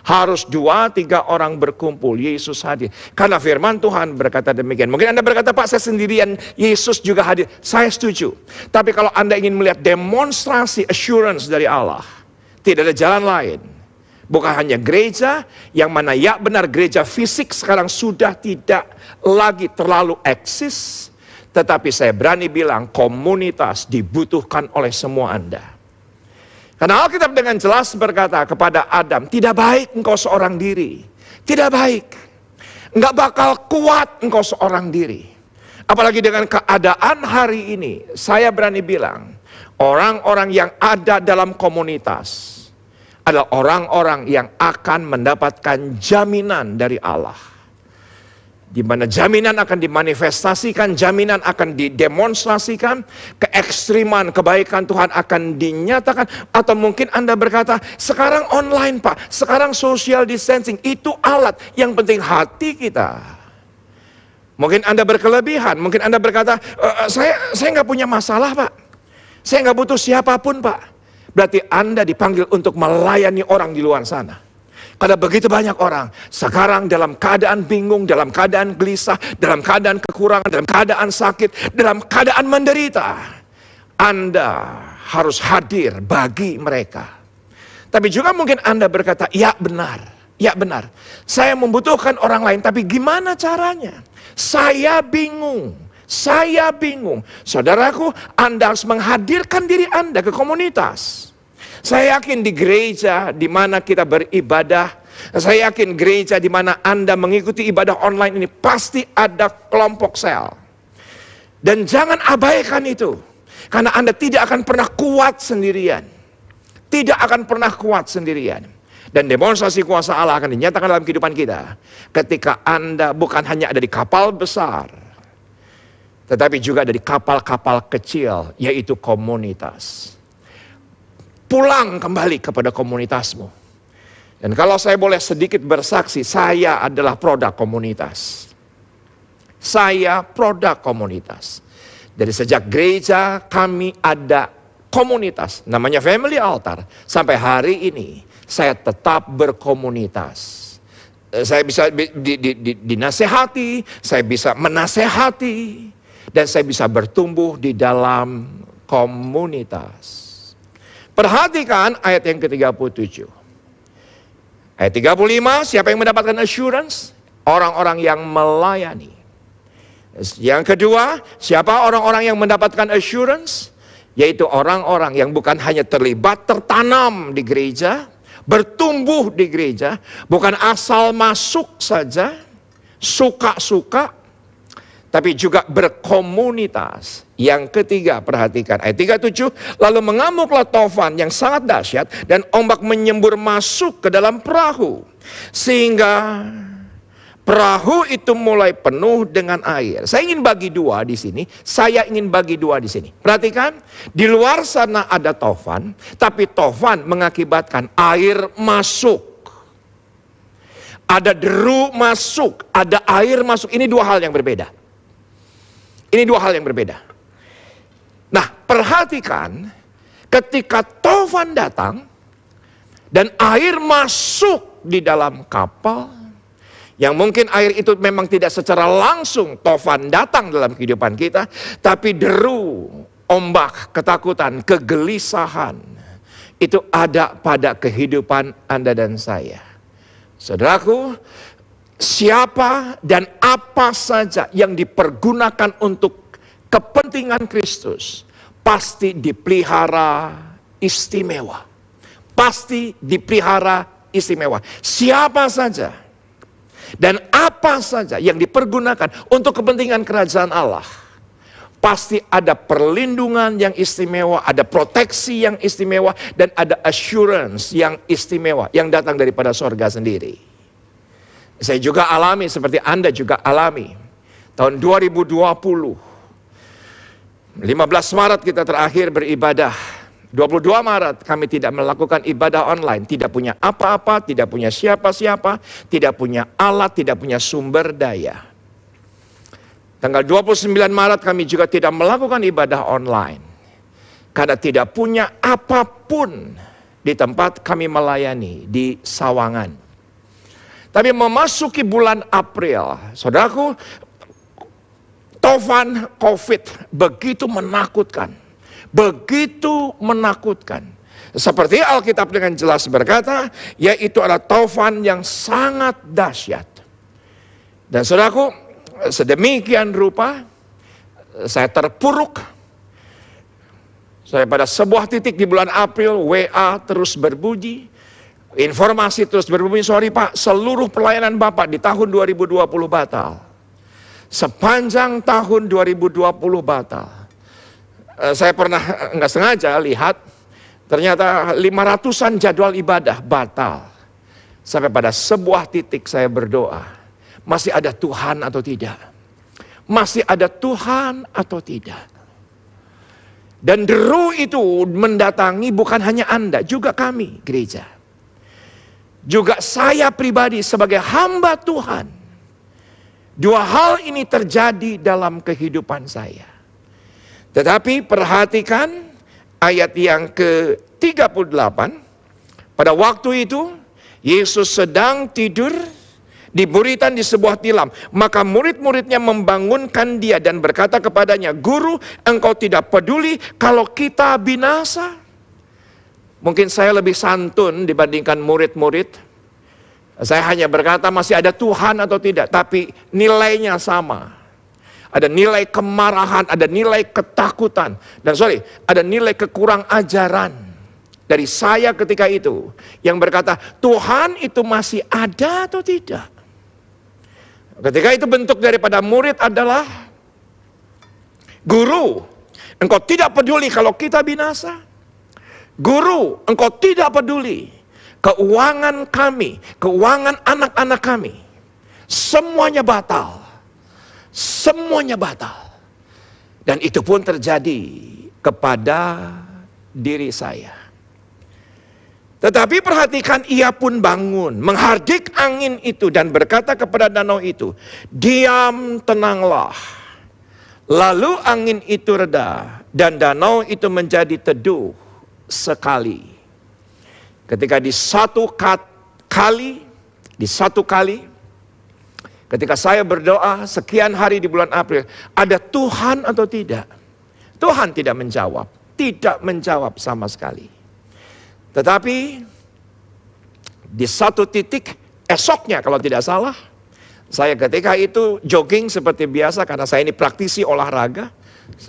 Harus 2-3 orang berkumpul, Yesus hadir. Karena firman Tuhan berkata demikian. Mungkin Anda berkata, Pak, saya sendirian, Yesus juga hadir. Saya setuju. Tapi kalau Anda ingin melihat demonstrasi assurance dari Allah, tidak ada jalan lain. Bukan hanya gereja, yang mana ya benar gereja fisik sekarang sudah tidak lagi terlalu eksis. Tetapi saya berani bilang komunitas dibutuhkan oleh semua Anda. Karena Alkitab dengan jelas berkata kepada Adam, tidak baik engkau seorang diri. Tidak baik. Enggak bakal kuat engkau seorang diri. Apalagi dengan keadaan hari ini, saya berani bilang, orang-orang yang ada dalam komunitas adalah orang-orang yang akan mendapatkan jaminan dari Allah. Di mana jaminan akan dimanifestasikan, jaminan akan didemonstrasikan, keekstriman kebaikan Tuhan akan dinyatakan. Atau mungkin Anda berkata, sekarang online Pak, sekarang social distancing, itu alat, yang penting hati kita. Mungkin Anda berkelebihan, mungkin Anda berkata, saya nggak punya masalah Pak, saya nggak butuh siapapun Pak. Berarti Anda dipanggil untuk melayani orang di luar sana. Karena begitu banyak orang sekarang dalam keadaan bingung, dalam keadaan gelisah, dalam keadaan kekurangan, dalam keadaan sakit, dalam keadaan menderita. Anda harus hadir bagi mereka. Tapi juga mungkin Anda berkata, ya benar, ya benar. Saya membutuhkan orang lain, tapi gimana caranya? Saya bingung. Saya bingung. Saudaraku, Anda harus menghadirkan diri Anda ke komunitas. Saya yakin di gereja di mana kita beribadah, saya yakin gereja di mana Anda mengikuti ibadah online ini pasti ada kelompok sel. Dan jangan abaikan itu. Karena Anda tidak akan pernah kuat sendirian. Tidak akan pernah kuat sendirian. Dan demonstrasi kuasa Allah akan dinyatakan dalam kehidupan kita ketika Anda bukan hanya ada di kapal besar, tetapi juga ada di kapal-kapal kecil, yaitu komunitas. Pulang kembali kepada komunitasmu. Dan kalau saya boleh sedikit bersaksi, saya adalah produk komunitas. Saya produk komunitas. Dari sejak gereja kami ada komunitas, namanya Family Altar. Sampai hari ini, saya tetap berkomunitas. Saya bisa dinasehati, saya bisa menasehati, dan saya bisa bertumbuh di dalam komunitas. Perhatikan ayat yang ke-37. Ayat 35, siapa yang mendapatkan assurance? Orang-orang yang melayani. Yang kedua, siapa orang-orang yang mendapatkan assurance? Yaitu orang-orang yang bukan hanya terlibat, tertanam di gereja, bertumbuh di gereja, bukan asal masuk saja, suka-suka, tapi juga berkomunitas. Yang ketiga, perhatikan ayat 37, lalu mengamuklah tofan yang sangat dahsyat dan ombak menyembur masuk ke dalam perahu. Sehingga perahu itu mulai penuh dengan air. Saya ingin bagi dua di sini, saya ingin bagi dua di sini. Perhatikan, di luar sana ada tofan, tapi tofan mengakibatkan air masuk. Ada deru masuk, ada air masuk. Ini dua hal yang berbeda. Ini dua hal yang berbeda. Nah, perhatikan ketika tofan datang dan air masuk di dalam kapal, yang mungkin air itu memang tidak secara langsung tofan datang dalam kehidupan kita, tapi deru, ombak, ketakutan, kegelisahan, itu ada pada kehidupan Anda dan saya. Saudaraku, siapa dan apa saja yang dipergunakan untuk kepentingan Kristus pasti dipelihara istimewa. Pasti dipelihara istimewa. Siapa saja dan apa saja yang dipergunakan untuk kepentingan kerajaan Allah, pasti ada perlindungan yang istimewa, ada proteksi yang istimewa, dan ada assurance yang istimewa yang datang daripada sorga sendiri. Saya juga alami seperti Anda juga alami. Tahun 2020, 15 Maret kita terakhir beribadah. 22 Maret kami tidak melakukan ibadah online. Tidak punya apa-apa, tidak punya siapa-siapa, tidak punya alat, tidak punya sumber daya. Tanggal 29 Maret kami juga tidak melakukan ibadah online. Karena tidak punya apapun di tempat kami melayani di Sawangan. Tapi memasuki bulan April, saudaraku, tofan COVID begitu menakutkan. Begitu menakutkan. Seperti Alkitab dengan jelas berkata, yaitu adalah tofan yang sangat dahsyat. Dan saudaraku, sedemikian rupa, saya terpuruk. Saya pada sebuah titik di bulan April, WA terus berbunyi. Informasi terus berbunyi, sorry Pak, seluruh pelayanan Bapak di tahun 2020 batal. Sepanjang tahun 2020 batal. Saya pernah nggak sengaja lihat, ternyata 500-an jadwal ibadah batal. Sampai pada sebuah titik saya berdoa, masih ada Tuhan atau tidak? Masih ada Tuhan atau tidak? Dan deru itu mendatangi bukan hanya Anda, juga kami gereja. Juga saya pribadi sebagai hamba Tuhan. Dua hal ini terjadi dalam kehidupan saya. Tetapi perhatikan ayat yang ke-38. Pada waktu itu Yesus sedang tidur di buritan di sebuah tilam. Maka murid-muridnya membangunkan dia dan berkata kepadanya, "Guru, engkau tidak peduli kalau kita binasa?" Mungkin saya lebih santun dibandingkan murid-murid. Saya hanya berkata masih ada Tuhan atau tidak, tapi nilainya sama. Ada nilai kemarahan, ada nilai ketakutan, dan ada nilai kekurang ajaran dari saya ketika itu yang berkata, Tuhan itu masih ada atau tidak? Ketika itu bentuk daripada murid adalah, Guru, engkau tidak peduli kalau kita binasa? Guru, engkau tidak peduli keuangan kami, keuangan anak-anak kami, semuanya batal. Semuanya batal. Dan itu pun terjadi kepada diri saya. Tetapi perhatikan, ia pun bangun, menghardik angin itu dan berkata kepada danau itu, "Diam, tenanglah." Lalu angin itu reda dan danau itu menjadi teduh sekali. Ketika di satu kali ketika saya berdoa sekian hari di bulan April, ada Tuhan atau tidak? Tuhan tidak menjawab sama sekali. Tetapi di satu titik esoknya kalau tidak salah, saya ketika itu jogging seperti biasa karena saya ini praktisi olahraga.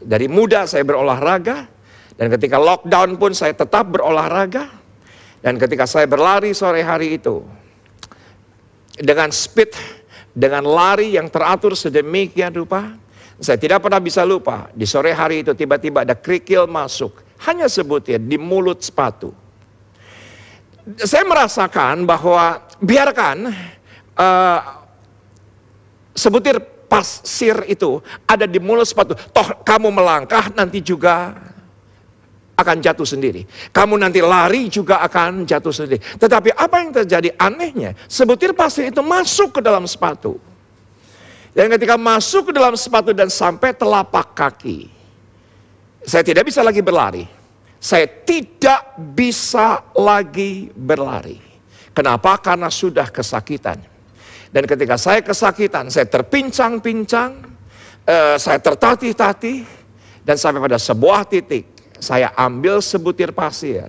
Dari muda saya berolahraga, dan ketika lockdown pun saya tetap berolahraga. Dan ketika saya berlari sore hari itu, dengan lari yang teratur sedemikian rupa, saya tidak pernah bisa lupa. Di sore hari itu tiba-tiba ada kerikil masuk, hanya sebutir di mulut sepatu. Saya merasakan bahwa biarkan sebutir pasir itu ada di mulut sepatu. Toh kamu melangkah nanti juga akan jatuh sendiri. Kamu nanti lari juga akan jatuh sendiri. Tetapi apa yang terjadi anehnya, sebutir pasir itu masuk ke dalam sepatu. Dan ketika masuk ke dalam sepatu dan sampai telapak kaki, saya tidak bisa lagi berlari. Saya tidak bisa lagi berlari. Kenapa? Karena sudah kesakitan. Dan ketika saya kesakitan, saya terpincang-pincang, saya tertatih-tatih, dan sampai pada sebuah titik, saya ambil sebutir pasir.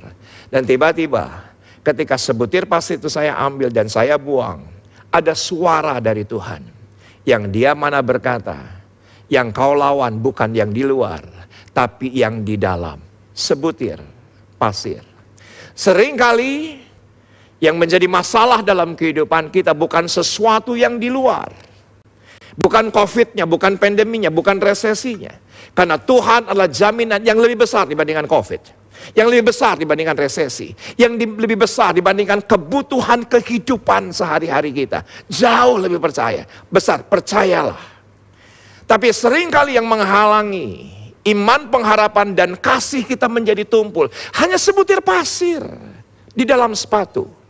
Dan tiba-tiba ketika sebutir pasir itu saya ambil dan saya buang, ada suara dari Tuhan. Yang dia mana berkata, yang kau lawan bukan yang di luar, tapi yang di dalam. Sebutir pasir. Seringkali yang menjadi masalah dalam kehidupan kita bukan sesuatu yang di luar. Bukan COVID-nya, bukan pandeminya, bukan resesinya. Karena Tuhan adalah jaminan yang lebih besar dibandingkan COVID. Yang lebih besar dibandingkan resesi. Yang lebih besar dibandingkan kebutuhan kehidupan sehari-hari kita. Jauh lebih besar, percayalah. Tapi seringkali yang menghalangi iman, pengharapan, dan kasih kita menjadi tumpul. Hanya sebutir pasir di dalam sepatu.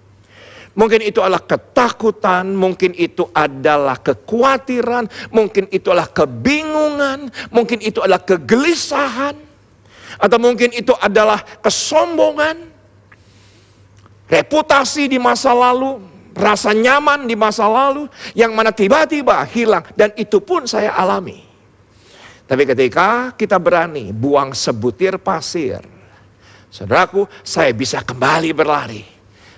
Mungkin itu adalah ketakutan, mungkin itu adalah kekhawatiran, mungkin itu adalah kebingungan, mungkin itu adalah kegelisahan, atau mungkin itu adalah kesombongan, reputasi di masa lalu, rasa nyaman di masa lalu, yang mana tiba-tiba hilang, dan itu pun saya alami. Tapi ketika kita berani buang sebutir pasir, saudaraku, saya bisa kembali berlari.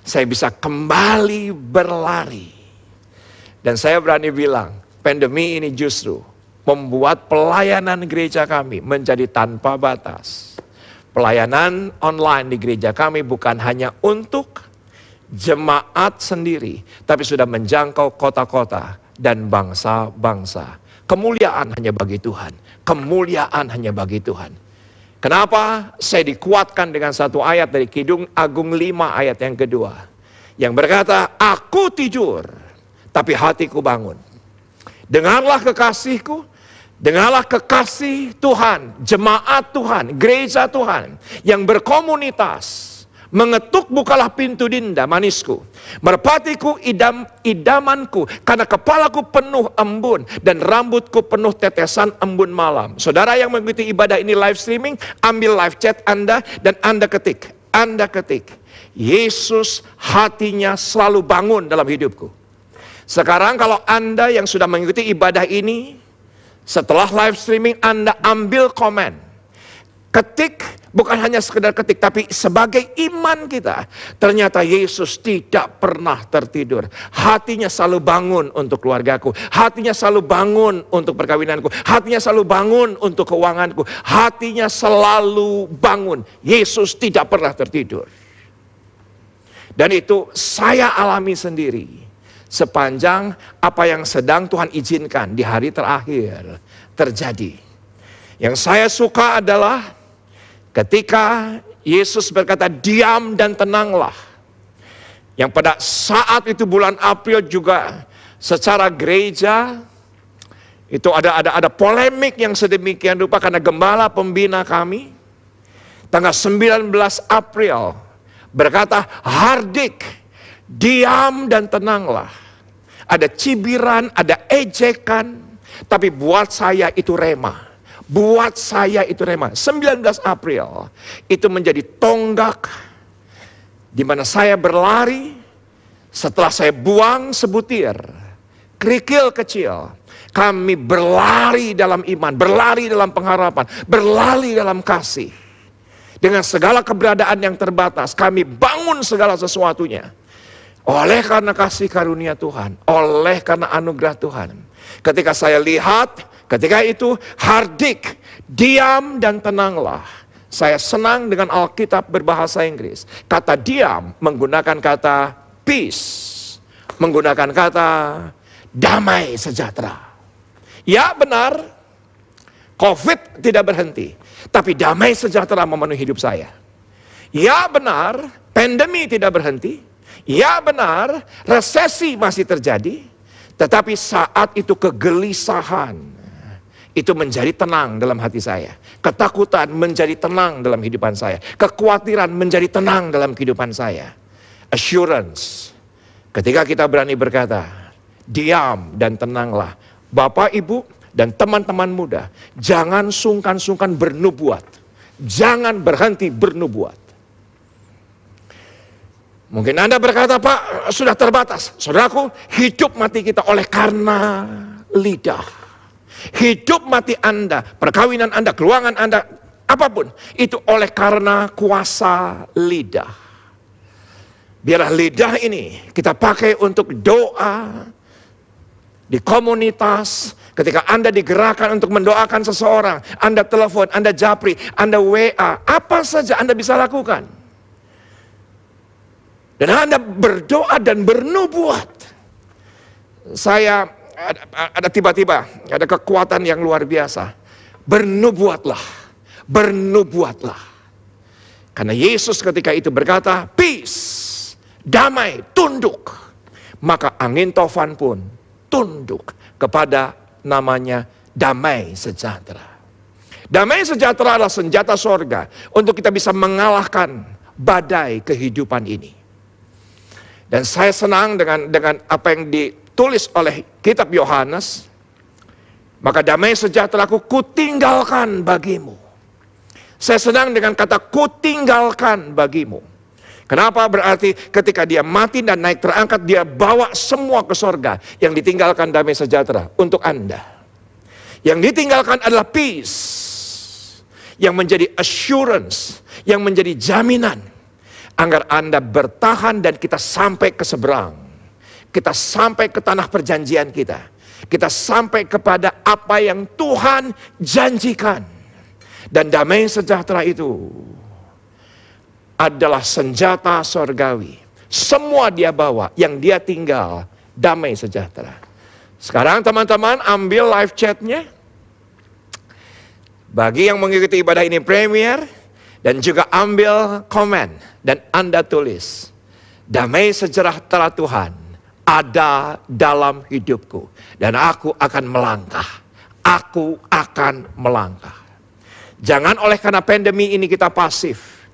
Saya bisa kembali berlari. Dan saya berani bilang, pandemi ini justru membuat pelayanan gereja kami menjadi tanpa batas. Pelayanan online di gereja kami bukan hanya untuk jemaat sendiri, tapi sudah menjangkau kota-kota dan bangsa-bangsa. Kemuliaan hanya bagi Tuhan. Kemuliaan hanya bagi Tuhan. Kenapa? Saya dikuatkan dengan satu ayat dari Kidung Agung 5 ayat yang kedua. Yang berkata, aku tidur, tapi hatiku bangun. Dengarlah kekasihku, dengarlah kekasih Tuhan, jemaat Tuhan, gereja Tuhan, yang berkomunitas. Mengetuk bukalah pintu dinda manisku. Merpatiku idamanku. Karena kepalaku penuh embun. Dan rambutku penuh tetesan embun malam. Saudara yang mengikuti ibadah ini live streaming, ambil live chat Anda dan Anda ketik. Anda ketik, Yesus hatinya selalu bangun dalam hidupku. Sekarang kalau Anda yang sudah mengikuti ibadah ini, setelah live streaming Anda ambil komen. Ketik, bukan hanya sekedar ketik, tapi sebagai iman kita. Ternyata Yesus tidak pernah tertidur. Hatinya selalu bangun untuk keluargaku. Hatinya selalu bangun untuk perkawinanku. Hatinya selalu bangun untuk keuanganku. Hatinya selalu bangun. Yesus tidak pernah tertidur. Dan itu saya alami sendiri. Sepanjang apa yang sedang Tuhan izinkan di hari terakhir terjadi. Yang saya suka adalah ketika Yesus berkata, diam dan tenanglah. Yang pada saat itu bulan April juga secara gereja itu ada polemik yang sedemikian rupa karena gembala pembina kami tanggal 19 April berkata, Hardik, diam dan tenanglah. Ada cibiran, ada ejekan, tapi buat saya itu rema. Buat saya itu rema. 19 April itu menjadi tonggak di mana saya berlari setelah saya buang sebutir kerikil kecil. Kami berlari dalam iman, berlari dalam pengharapan, berlari dalam kasih. Dengan segala keberadaan yang terbatas, kami bangun segala sesuatunya. Oleh karena kasih karunia Tuhan, oleh karena anugerah Tuhan. Ketika saya lihat, ketika itu Hardik, diam dan tenanglah. Saya senang dengan Alkitab berbahasa Inggris. Kata diam menggunakan kata peace. Menggunakan kata damai sejahtera. Ya benar, COVID tidak berhenti. Tapi damai sejahtera memenuhi hidup saya. Ya benar, pandemi tidak berhenti. Ya benar, resesi masih terjadi. Tetapi saat itu kegelisahan itu menjadi tenang dalam hati saya. Ketakutan menjadi tenang dalam kehidupan saya. Kekhawatiran menjadi tenang dalam kehidupan saya. Assurance. Ketika kita berani berkata, diam dan tenanglah. Bapak, Ibu, dan teman-teman muda, jangan sungkan-sungkan bernubuat. Jangan berhenti bernubuat. Mungkin Anda berkata, Pak, sudah terbatas. Saudaraku, hidup mati kita oleh karena lidah. Hidup mati Anda, perkawinan Anda, keuangan Anda, apapun, itu oleh karena kuasa lidah. Biarlah lidah ini kita pakai untuk doa di komunitas. Ketika Anda digerakkan untuk mendoakan seseorang, Anda telepon, Anda japri, Anda WA, apa saja Anda bisa lakukan. Dan Anda berdoa dan bernubuat. Saya ada tiba-tiba ada kekuatan yang luar biasa. Bernubuatlah, bernubuatlah. Karena Yesus ketika itu berkata, peace, damai, tunduk. Maka angin tofan pun tunduk kepada namanya damai sejahtera. Damai sejahtera adalah senjata sorga untuk kita bisa mengalahkan badai kehidupan ini. Dan saya senang dengan apa yang ditulis oleh kitab Yohanes. Maka damai sejahteraku kutinggalkan bagimu. Saya senang dengan kata kutinggalkan bagimu. Kenapa? Berarti ketika dia mati dan naik terangkat, dia bawa semua ke sorga. Yang ditinggalkan damai sejahtera untuk Anda. Yang ditinggalkan adalah peace. Yang menjadi assurance. Yang menjadi jaminan. Agar Anda bertahan dan kita sampai ke seberang. Kita sampai ke tanah perjanjian kita. Kita sampai kepada apa yang Tuhan janjikan. Dan damai sejahtera itu adalah senjata sorgawi. Semua dia bawa, yang dia tinggal damai sejahtera. Sekarang teman-teman ambil live chatnya. Bagi yang mengikuti ibadah ini premier. Dan juga ambil komen dan Anda tulis, damai sejahtera Tuhan ada dalam hidupku. Dan aku akan melangkah. Aku akan melangkah. Jangan oleh karena pandemi ini kita pasif.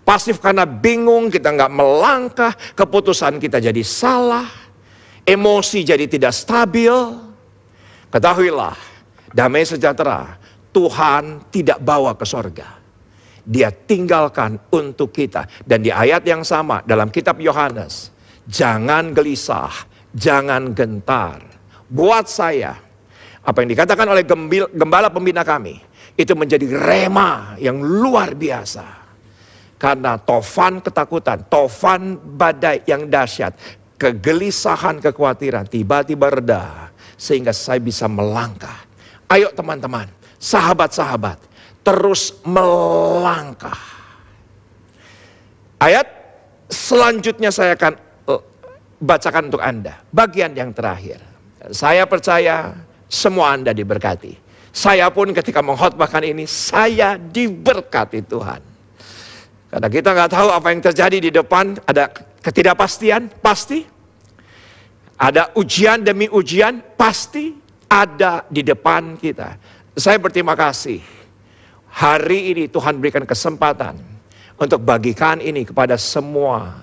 Pasif karena bingung, kita nggak melangkah, keputusan kita jadi salah, emosi jadi tidak stabil. Ketahuilah, damai sejahtera Tuhan tidak bawa ke sorga. Dia tinggalkan untuk kita. Dan di ayat yang sama dalam kitab Yohanes, jangan gelisah, jangan gentar. Buat saya, apa yang dikatakan oleh gembala pembina kami, itu menjadi rema yang luar biasa. Karena tofan ketakutan, tofan badai yang dahsyat, kegelisahan, kekhawatiran tiba-tiba reda. Sehingga saya bisa melangkah. Ayo teman-teman, sahabat-sahabat, terus melangkah. Ayat selanjutnya saya akan bacakan untuk Anda. Bagian yang terakhir. Saya percaya semua Anda diberkati. Saya pun ketika mengkhotbahkan ini, saya diberkati Tuhan. Karena kita nggak tahu apa yang terjadi di depan, ada ketidakpastian, pasti. Ada ujian demi ujian, pasti ada di depan kita. Saya berterima kasih. Hari ini Tuhan berikan kesempatan untuk bagikan ini kepada semua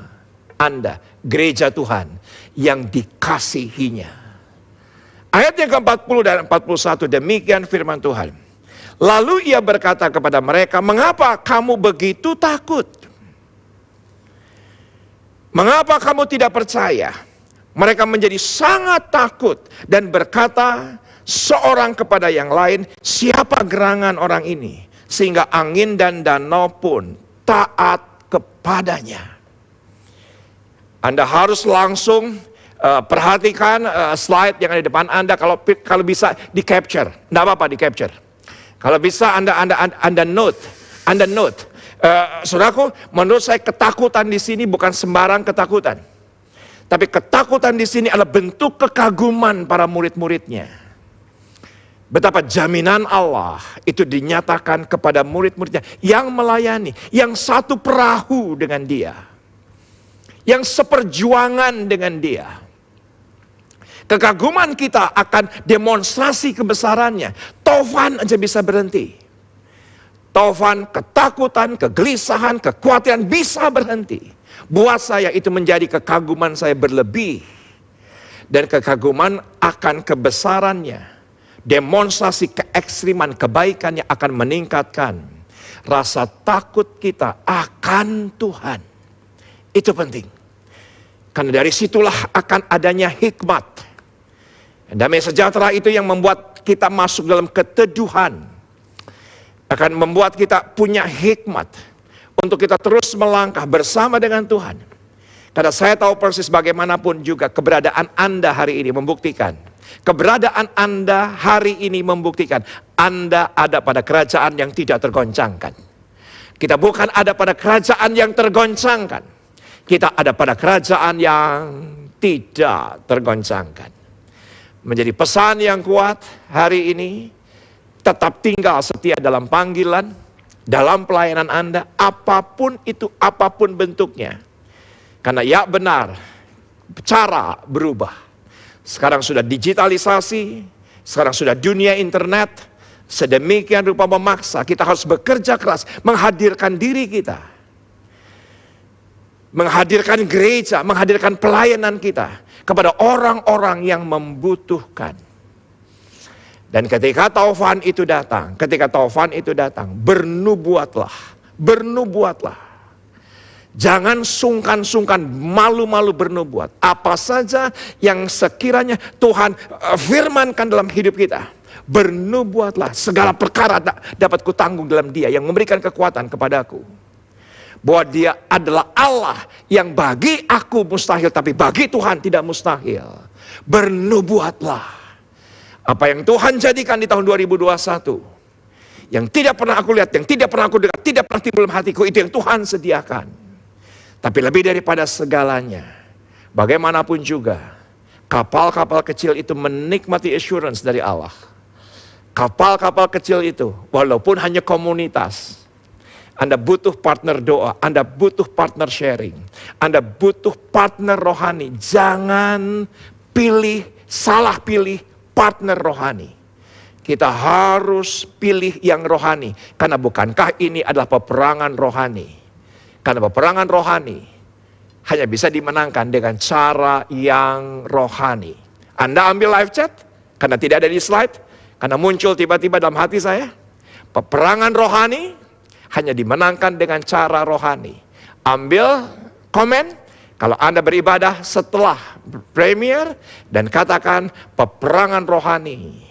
Anda, gereja Tuhan yang dikasihinya. Ayat yang ke-40 dan 41, demikian firman Tuhan. Lalu ia berkata kepada mereka, mengapa kamu begitu takut? Mengapa kamu tidak percaya? Mereka menjadi sangat takut dan berkata seorang kepada yang lain, siapa gerangan orang ini? Sehingga angin dan danau pun taat kepadanya. Anda harus langsung perhatikan slide yang ada di depan Anda. Kalau bisa di capture, tidak apa-apa di capture. Kalau bisa Anda note. Saudaraku, menurut saya ketakutan di sini bukan sembarang ketakutan. Tapi ketakutan di sini adalah bentuk kekaguman para murid-muridnya. Betapa jaminan Allah itu dinyatakan kepada murid-muridnya yang melayani, yang satu perahu dengan dia, yang seperjuangan dengan dia. Kekaguman kita akan demonstrasi kebesarannya. Tofan aja bisa berhenti. Tofan, ketakutan, kegelisahan, kekhawatiran bisa berhenti. Buat saya itu menjadi kekaguman saya berlebih. Dan kekaguman akan kebesarannya. Demonstrasi keekstriman kebaikannya akan meningkatkan rasa takut kita akan Tuhan. Itu penting. Karena dari situlah akan adanya hikmat. Damai sejahtera itu yang membuat kita masuk dalam keteduhan. Akan membuat kita punya hikmat. Untuk kita terus melangkah bersama dengan Tuhan. Karena saya tahu persis bagaimanapun juga keberadaan Anda hari ini membuktikan. Keberadaan Anda hari ini membuktikan. Anda ada pada kerajaan yang tidak tergoncangkan. Kita bukan ada pada kerajaan yang tergoncangkan. Kita ada pada kerajaan yang tidak tergoncangkan. Menjadi pesan yang kuat hari ini, tetap tinggal setia dalam panggilan, dalam pelayanan Anda, apapun itu, apapun bentuknya. Karena ya benar, cara berubah. Sekarang sudah digitalisasi, sekarang sudah dunia internet, sedemikian rupa memaksa kita harus bekerja keras, menghadirkan diri kita. Menghadirkan gereja, menghadirkan pelayanan kita kepada orang-orang yang membutuhkan. Dan ketika taufan itu datang, bernubuatlah. Jangan sungkan-sungkan, malu-malu bernubuat. Apa saja yang sekiranya Tuhan firmankan dalam hidup kita, bernubuatlah. Segala perkara dapat kutanggung dalam Dia yang memberikan kekuatan kepadaku. Bahwa Dia adalah Allah yang bagi aku mustahil, tapi bagi Tuhan tidak mustahil. Bernubuatlah. Apa yang Tuhan jadikan di tahun 2021, yang tidak pernah aku lihat, yang tidak pernah aku dengar, tidak pernah timbul dalam hatiku, itu yang Tuhan sediakan. Tapi lebih daripada segalanya, bagaimanapun juga, kapal-kapal kecil itu menikmati assurance dari Allah. Kapal-kapal kecil itu, walaupun hanya komunitas, Anda butuh partner doa, Anda butuh partner sharing, Anda butuh partner rohani. Jangan salah pilih partner rohani. Kita harus pilih yang rohani. Karena bukankah ini adalah peperangan rohani? Karena peperangan rohani hanya bisa dimenangkan dengan cara yang rohani. Anda ambil live chat, karena tidak ada di slide, karena muncul tiba-tiba dalam hati saya. Peperangan rohani hanya dimenangkan dengan cara rohani. Ambil komen kalau Anda beribadah setelah premier dan katakan peperangan rohani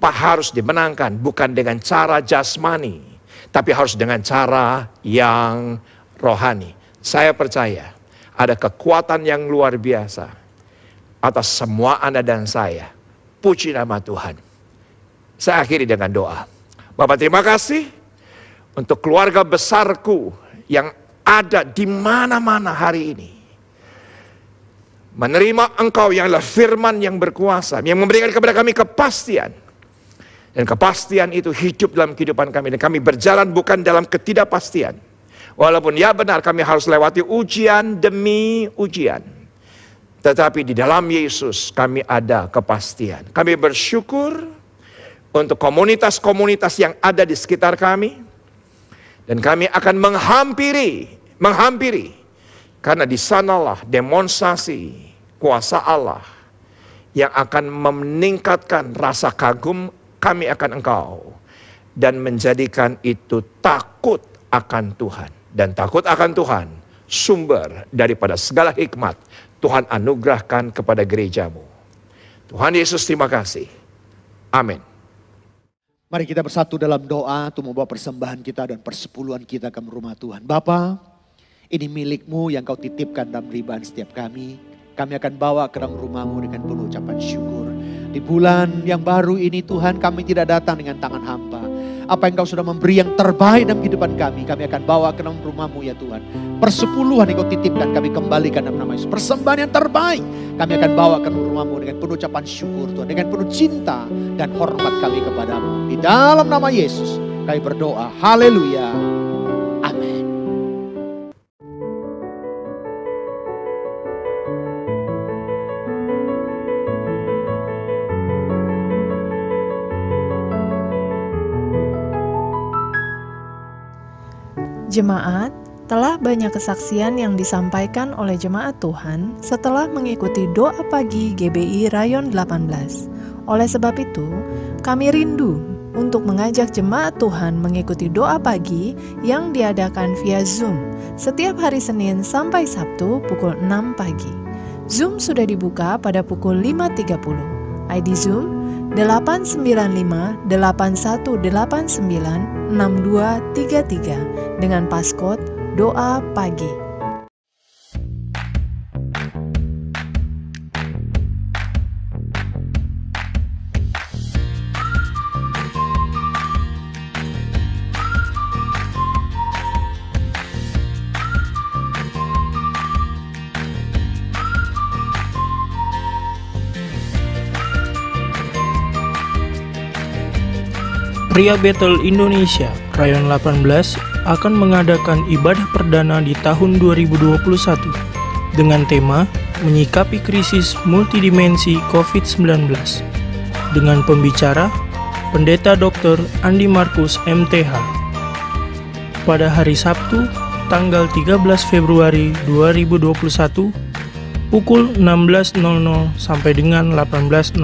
harus dimenangkan bukan dengan cara jasmani, tapi harus dengan cara yang rohani. Saya percaya ada kekuatan yang luar biasa atas semua Anda dan saya. Puji nama Tuhan. Saya akhiri dengan doa. Bapak, terima kasih untuk keluarga besarku yang ada di mana-mana hari ini. Menerima Engkau yang adalah firman yang berkuasa, yang memberikan kepada kami kepastian. Dan kepastian itu hidup dalam kehidupan kami. Dan kami berjalan bukan dalam ketidakpastian. Walaupun ya benar kami harus lewati ujian demi ujian. Tetapi di dalam Yesus kami ada kepastian. Kami bersyukur untuk komunitas-komunitas yang ada di sekitar kami. Dan kami akan menghampiri. Karena di sanalah demonstrasi kuasa Allah yang akan meningkatkan rasa kagum kami akan Engkau. Dan menjadikan itu takut akan Tuhan. Dan takut akan Tuhan sumber daripada segala hikmat Tuhan anugerahkan kepada gerejamu. Tuhan Yesus terima kasih. Amin. Mari kita bersatu dalam doa untuk membawa persembahan kita dan persepuluhan kita ke rumah Tuhan. Bapa, ini milik-Mu yang Kau titipkan dalam ribahan setiap kami. Kami akan bawa ke dalam rumah-Mu dengan penuh ucapan syukur. Di bulan yang baru ini Tuhan, kami tidak datang dengan tangan hampa. Apa yang Kau sudah memberi yang terbaik dalam kehidupan kami akan bawa ke dalam rumah-Mu ya Tuhan. Persepuluhan yang Kau titipkan kami kembalikan dalam nama Yesus. Persembahan yang terbaik kami akan bawa ke dalam rumah-Mu dengan penuh ucapan syukur Tuhan. Dengan penuh cinta dan hormat kami kepadamu. Di dalam nama Yesus kami berdoa. Haleluya. Amin. Jemaat, telah banyak kesaksian yang disampaikan oleh jemaat Tuhan setelah mengikuti doa pagi GBI Rayon 18. Oleh sebab itu, kami rindu untuk mengajak jemaat Tuhan mengikuti doa pagi yang diadakan via Zoom setiap hari Senin sampai Sabtu pukul 6 pagi. Zoom sudah dibuka pada pukul 5.30. ID Zoom 895-8189-6233 dengan paskot doa pagi. Pria Betel Indonesia, Rayon 18 akan mengadakan ibadah perdana di tahun 2021 dengan tema menyikapi krisis multidimensi COVID-19 dengan pembicara Pendeta Dr. Andi Markus MTH pada hari Sabtu tanggal 13 Februari 2021 pukul 16.00 sampai dengan 18.00.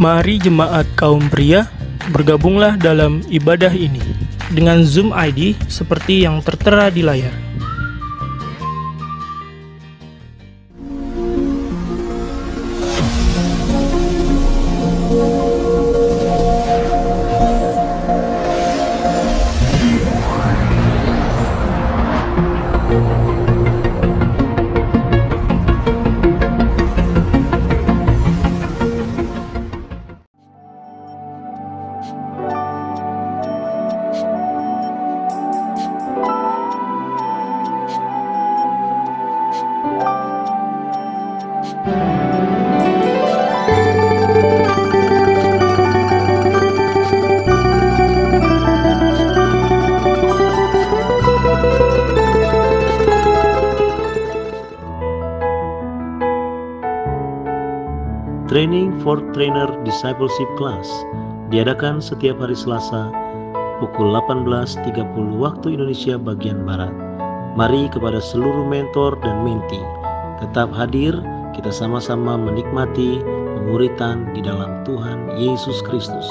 Mari jemaat kaum pria bergabunglah dalam ibadah ini dengan Zoom ID seperti yang tertera di layar. Training for Trainer Discipleship Class diadakan setiap hari Selasa pukul 18.30 waktu Indonesia bagian Barat. Mari kepada seluruh mentor dan menti tetap hadir, kita sama-sama menikmati pemuritan di dalam Tuhan Yesus Kristus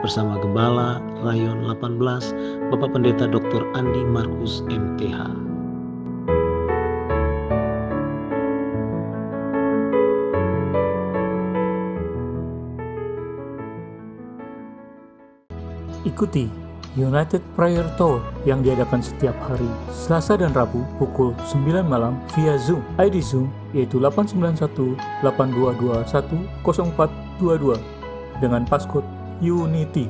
bersama Gembala Rayon 18, Bapak Pendeta Dr. Andi Markus MTH. Ikuti United Prayer Tour yang diadakan setiap hari Selasa dan Rabu pukul 9 malam via Zoom. ID Zoom yaitu 891-822-10422 dengan passcode UNITY.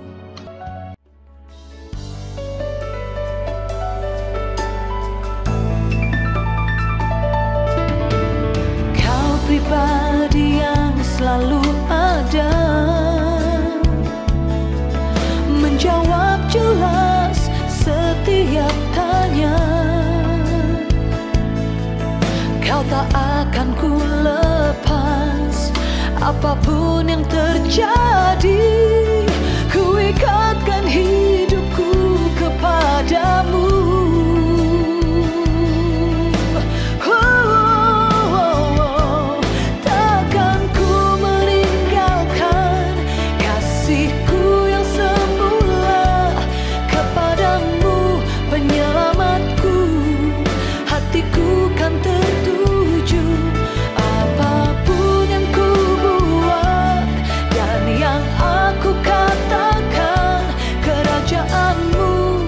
Kau pribadi yang selalu ada, menjawab jelas setiap tanya. Kau tak akan ku lepas apapun yang terjadi. Ku ikatkan hidupku kepadamu. Takkan ku meninggalkan kasihku yang semula kepadamu, penyelamatku. Hatiku kan tertuju apapun yang ku buat dan yang aku katakan. Kerajaanmu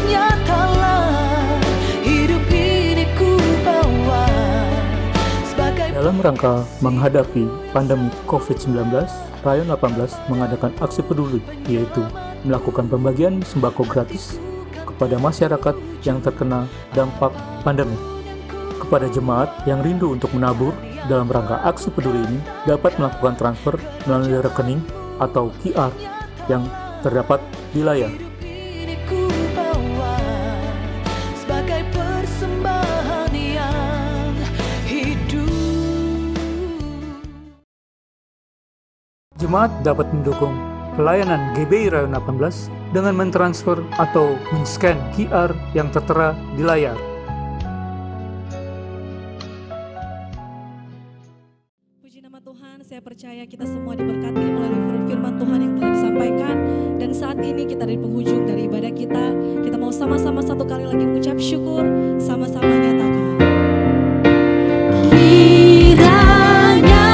nyatalah, hidup ini ku bawa sebagai. Dalam rangka menghadapi pandemi COVID-19, Rayon 18 mengadakan aksi peduli, yaitu melakukan pembagian sembako gratis kepada masyarakat yang terkena dampak pandemi. Kepada jemaat yang rindu untuk menabur dalam rangka aksi peduli ini, dapat melakukan transfer melalui rekening atau QR yang terdapat di layar. Ku bawa sebagai persembahan yang hidup. Jemaat dapat mendukung pelayanan GBI Rayon 18 dengan mentransfer atau men-scan QR yang tertera di layar. Puji nama Tuhan, saya percaya kita semua diberkati melalui firman Tuhan yang telah disampaikan. Dan saat ini kita di penghujung dari ibadah kita. Kita mau sama-sama satu kali lagi mengucap syukur, sama-sama nyatakan. Kiranya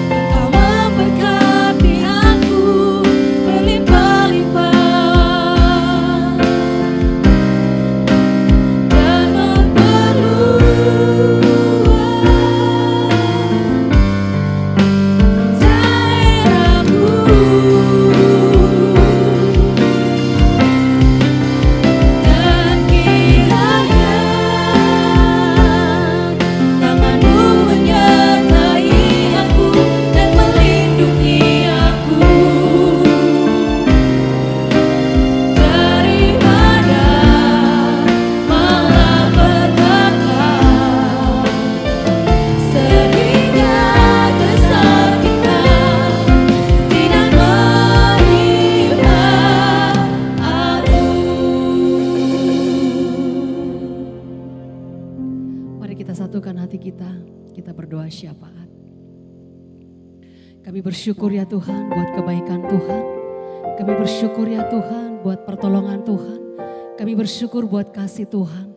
Engkau memberkati aku berlimpah-limpah dan memperluas daerahmu. Dan kiranya tanganmu menyertai aku dan melindungi aku daripada malapetaka, sehingga kesakitan tidak menimpa aku. Mari kita satukan hati kita, kita berdoa syafaat. Kami bersyukur ya Tuhan buat kebaikan Tuhan. Kami bersyukur ya Tuhan buat pertolongan Tuhan. Kami bersyukur buat kasih Tuhan.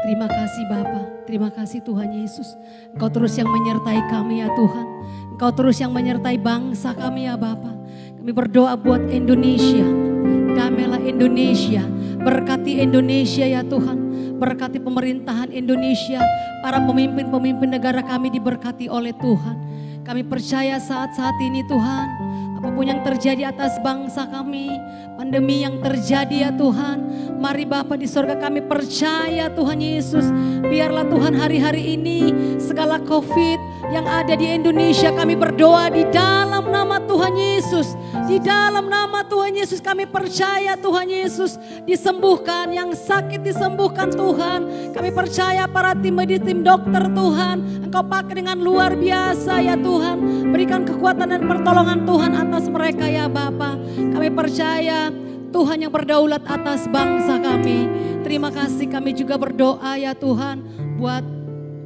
Terima kasih Bapa, terima kasih Tuhan Yesus. Engkau terus yang menyertai kami ya Tuhan. Engkau terus yang menyertai bangsa kami ya Bapa. Kami berdoa buat Indonesia. Damailah Indonesia, berkati Indonesia ya Tuhan. Berkati pemerintahan Indonesia, para pemimpin-pemimpin negara kami diberkati oleh Tuhan. Kami percaya saat-saat ini Tuhan, apapun yang terjadi atas bangsa kami, pandemi yang terjadi ya Tuhan, mari Bapa di sorga kami percaya Tuhan Yesus, biarlah Tuhan hari-hari ini segala COVID yang ada di Indonesia kami berdoa di dalam nama Tuhan Yesus. Di dalam nama Tuhan Yesus kami percaya Tuhan Yesus disembuhkan, yang sakit disembuhkan Tuhan. Kami percaya para tim medis, tim dokter Tuhan, Engkau pakai dengan luar biasa ya Tuhan. Berikan kekuatan dan pertolongan Tuhan atas mereka ya Bapa. Kami percaya Tuhan yang berdaulat atas bangsa kami. Terima kasih, kami juga berdoa ya Tuhan buat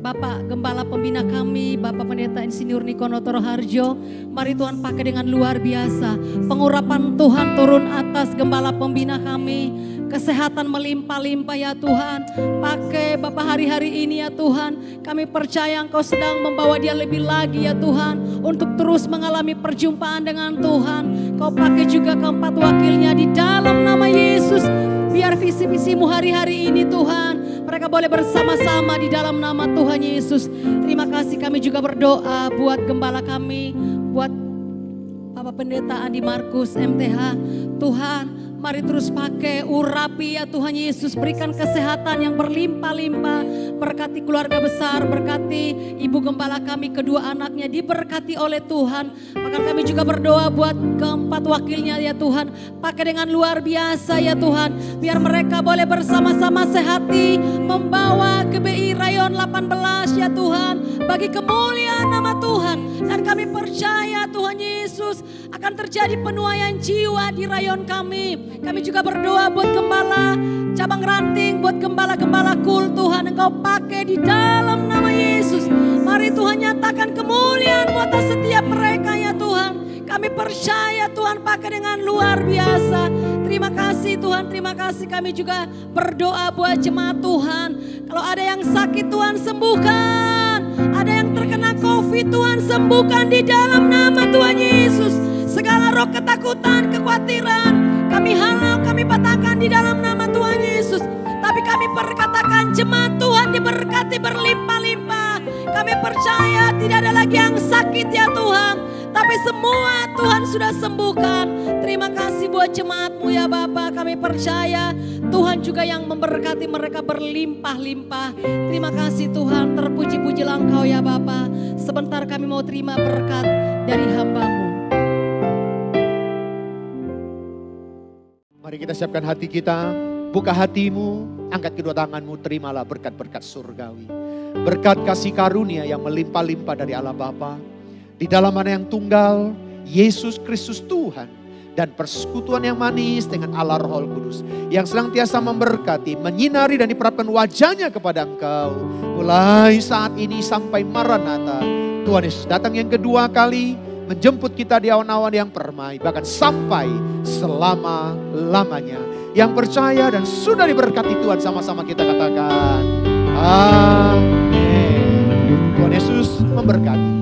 Bapak Gembala Pembina kami, Bapak Pendeta Insinyur Nikono Toroharjo. Mari Tuhan pakai dengan luar biasa. Pengurapan Tuhan turun atas Gembala Pembina kami. Kesehatan melimpah-limpah ya Tuhan. Pakai Bapak hari-hari ini ya Tuhan. Kami percaya Engkau sedang membawa dia lebih lagi ya Tuhan. Untuk terus mengalami perjumpaan dengan Tuhan. Kau pakai juga keempat wakilnya di dalam nama Yesus. Biar visi-visimu hari-hari ini Tuhan. Mereka boleh bersama-sama di dalam nama Tuhan Yesus. Terima kasih, kami juga berdoa buat gembala kami. Buat Bapak Pendeta Andi Markus MTH. Tuhan, mari terus pakai, urapi ya Tuhan Yesus. Berikan kesehatan yang berlimpah-limpah. Berkati keluarga besar, berkati ibu gembala kami, kedua anaknya diberkati oleh Tuhan. Maka kami juga berdoa buat keempat wakilnya ya Tuhan. Pakai dengan luar biasa ya Tuhan. Biar mereka boleh bersama-sama sehati membawa GBI Rayon 18 ya Tuhan. Bagi kemuliaan nama Tuhan. Dan kami percaya Tuhan Yesus akan terjadi penuaian jiwa di rayon kami. Kami juga berdoa buat gembala cabang ranting, buat gembala-gembala kul Tuhan. Engkau pakai di dalam nama Yesus. Mari Tuhan nyatakan kemuliaan-Mu atas setiap mereka ya Tuhan. Kami percaya Tuhan pakai dengan luar biasa. Terima kasih Tuhan, terima kasih. Kami juga berdoa buat jemaat Tuhan. Kalau ada yang sakit Tuhan sembuhkan. Ada yang terkena COVID Tuhan sembuhkan di dalam nama Tuhan Yesus. Segala roh ketakutan, kekhawatiran kami halau, kami patahkan di dalam nama Tuhan Yesus. Tapi kami perkatakan jemaat Tuhan diberkati berlimpah-limpah. Kami percaya tidak ada lagi yang sakit ya Tuhan. Tapi semua Tuhan sudah sembuhkan. Terima kasih buat jemaat-Mu ya Bapa. Kami percaya Tuhan juga yang memberkati mereka berlimpah-limpah. Terima kasih Tuhan, terpuji-pujilah Engkau ya Bapa. Sebentar kami mau terima berkat dari hamba-Mu. Mari kita siapkan hati kita, buka hatimu, angkat kedua tanganmu, terimalah berkat-berkat surgawi. Berkat kasih karunia yang melimpah-limpah dari Allah Bapa. Di dalam mana yang tunggal, Yesus Kristus Tuhan. Dan persekutuan yang manis dengan Allah Roh Kudus. Yang senantiasa memberkati, menyinari dan diperapkan wajahnya kepada engkau. Mulai saat ini sampai Maranatha. Tuhan Yesus datang yang kedua kali. Menjemput kita di awan-awan yang permai. Bahkan sampai selama-lamanya. Yang percaya dan sudah diberkati Tuhan, sama-sama kita katakan. Amin. Tuhan Yesus memberkati.